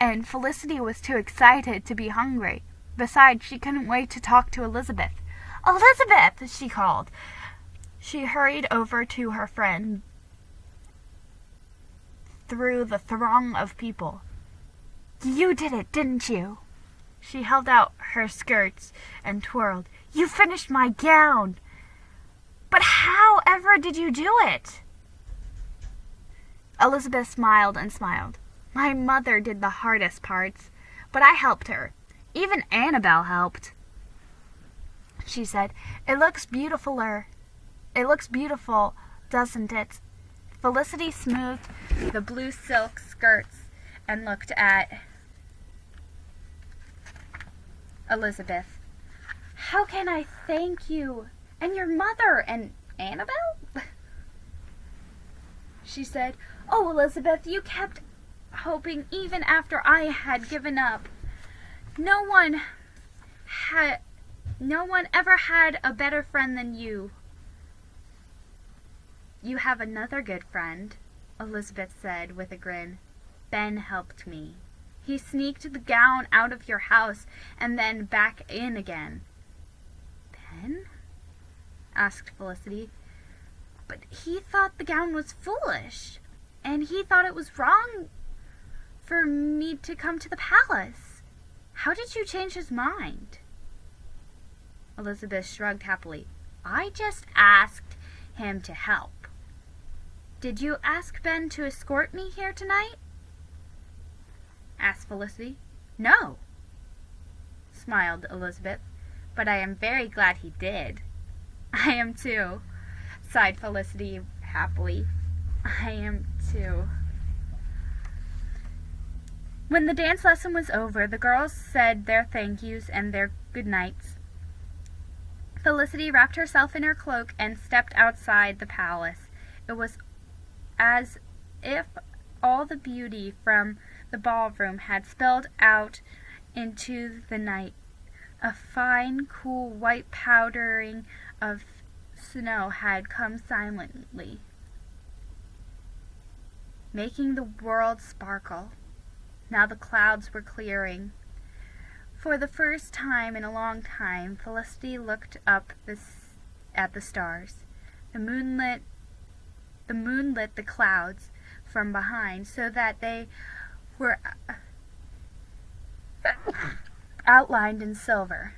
and Felicity was too excited to be hungry. Besides, she couldn't wait to talk to Elizabeth. "Elizabeth!" she called. She hurried over to her friend through the throng of people. "You did it, didn't you?" She held out her skirts and twirled. "You finished my gown! But how ever did you do it?" Elizabeth smiled and smiled. "My mother did the hardest parts, but I helped her. Even Annabelle helped," she said. It looks beautiful, doesn't it? Felicity smoothed the blue silk skirts and looked at Elizabeth. How can I thank you and your mother and Annabelle? She said, Oh, Elizabeth, you kept hoping even after I had given up. No one ever had a better friend than you. You have another good friend, Elizabeth said with a grin. Ben helped me. He sneaked the gown out of your house and then back in again. Ben? Asked Felicity. But he thought the gown was foolish, and he thought it was wrong for me to come to the palace. How did you change his mind? Elizabeth shrugged happily. I just asked him to help. Did you ask Ben to escort me here tonight? Asked Felicity. No, smiled Elizabeth, but I am very glad he did. I am too, sighed Felicity happily. I am too. When the dance lesson was over, the girls said their thank yous and their good nights. Felicity wrapped herself in her cloak and stepped outside the palace. It was as if all the beauty from the ballroom had spilled out into the night. A fine, cool white powdering of snow had come silently, making the world sparkle. Now the clouds were clearing. For the first time in a long time, Felicity looked up at the stars. The moon lit the clouds from behind so that they were outlined in silver.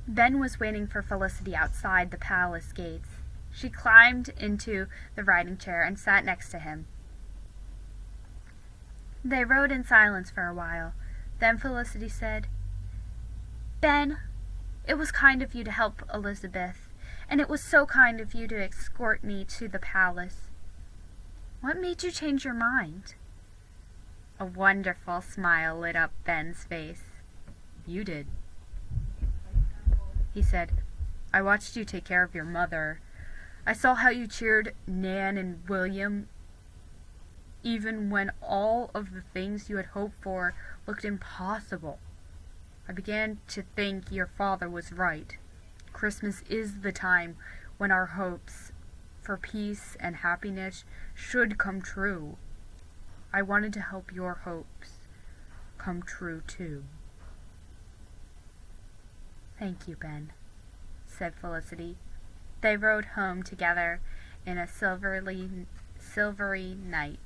Ben was waiting for Felicity outside the palace gates. She climbed into the riding chair and sat next to him. They rode in silence for a while. Then Felicity said, Ben, it was kind of you to help Elizabeth, and it was so kind of you to escort me to the palace. What made you change your mind? A wonderful smile lit up Ben's face. You did, he said. I watched you take care of your mother. I saw how you cheered Nan and William, even when all of the things you had hoped for looked impossible. I began to think your father was right. Christmas is the time when our hopes for peace and happiness should come true. I wanted to help your hopes come true too. Thank you, Ben, said Felicity. They rode home together in a silvery night.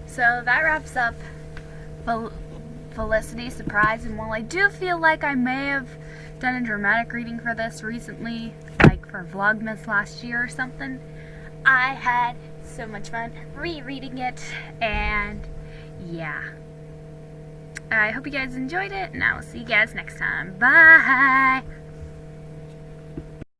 So that wraps up Felicity's surprise, and while I do feel like I may have done a dramatic reading for this recently, like for Vlogmas last year or something, I had so much fun rereading it, and yeah. I hope you guys enjoyed it, and I will see you guys next time. Bye!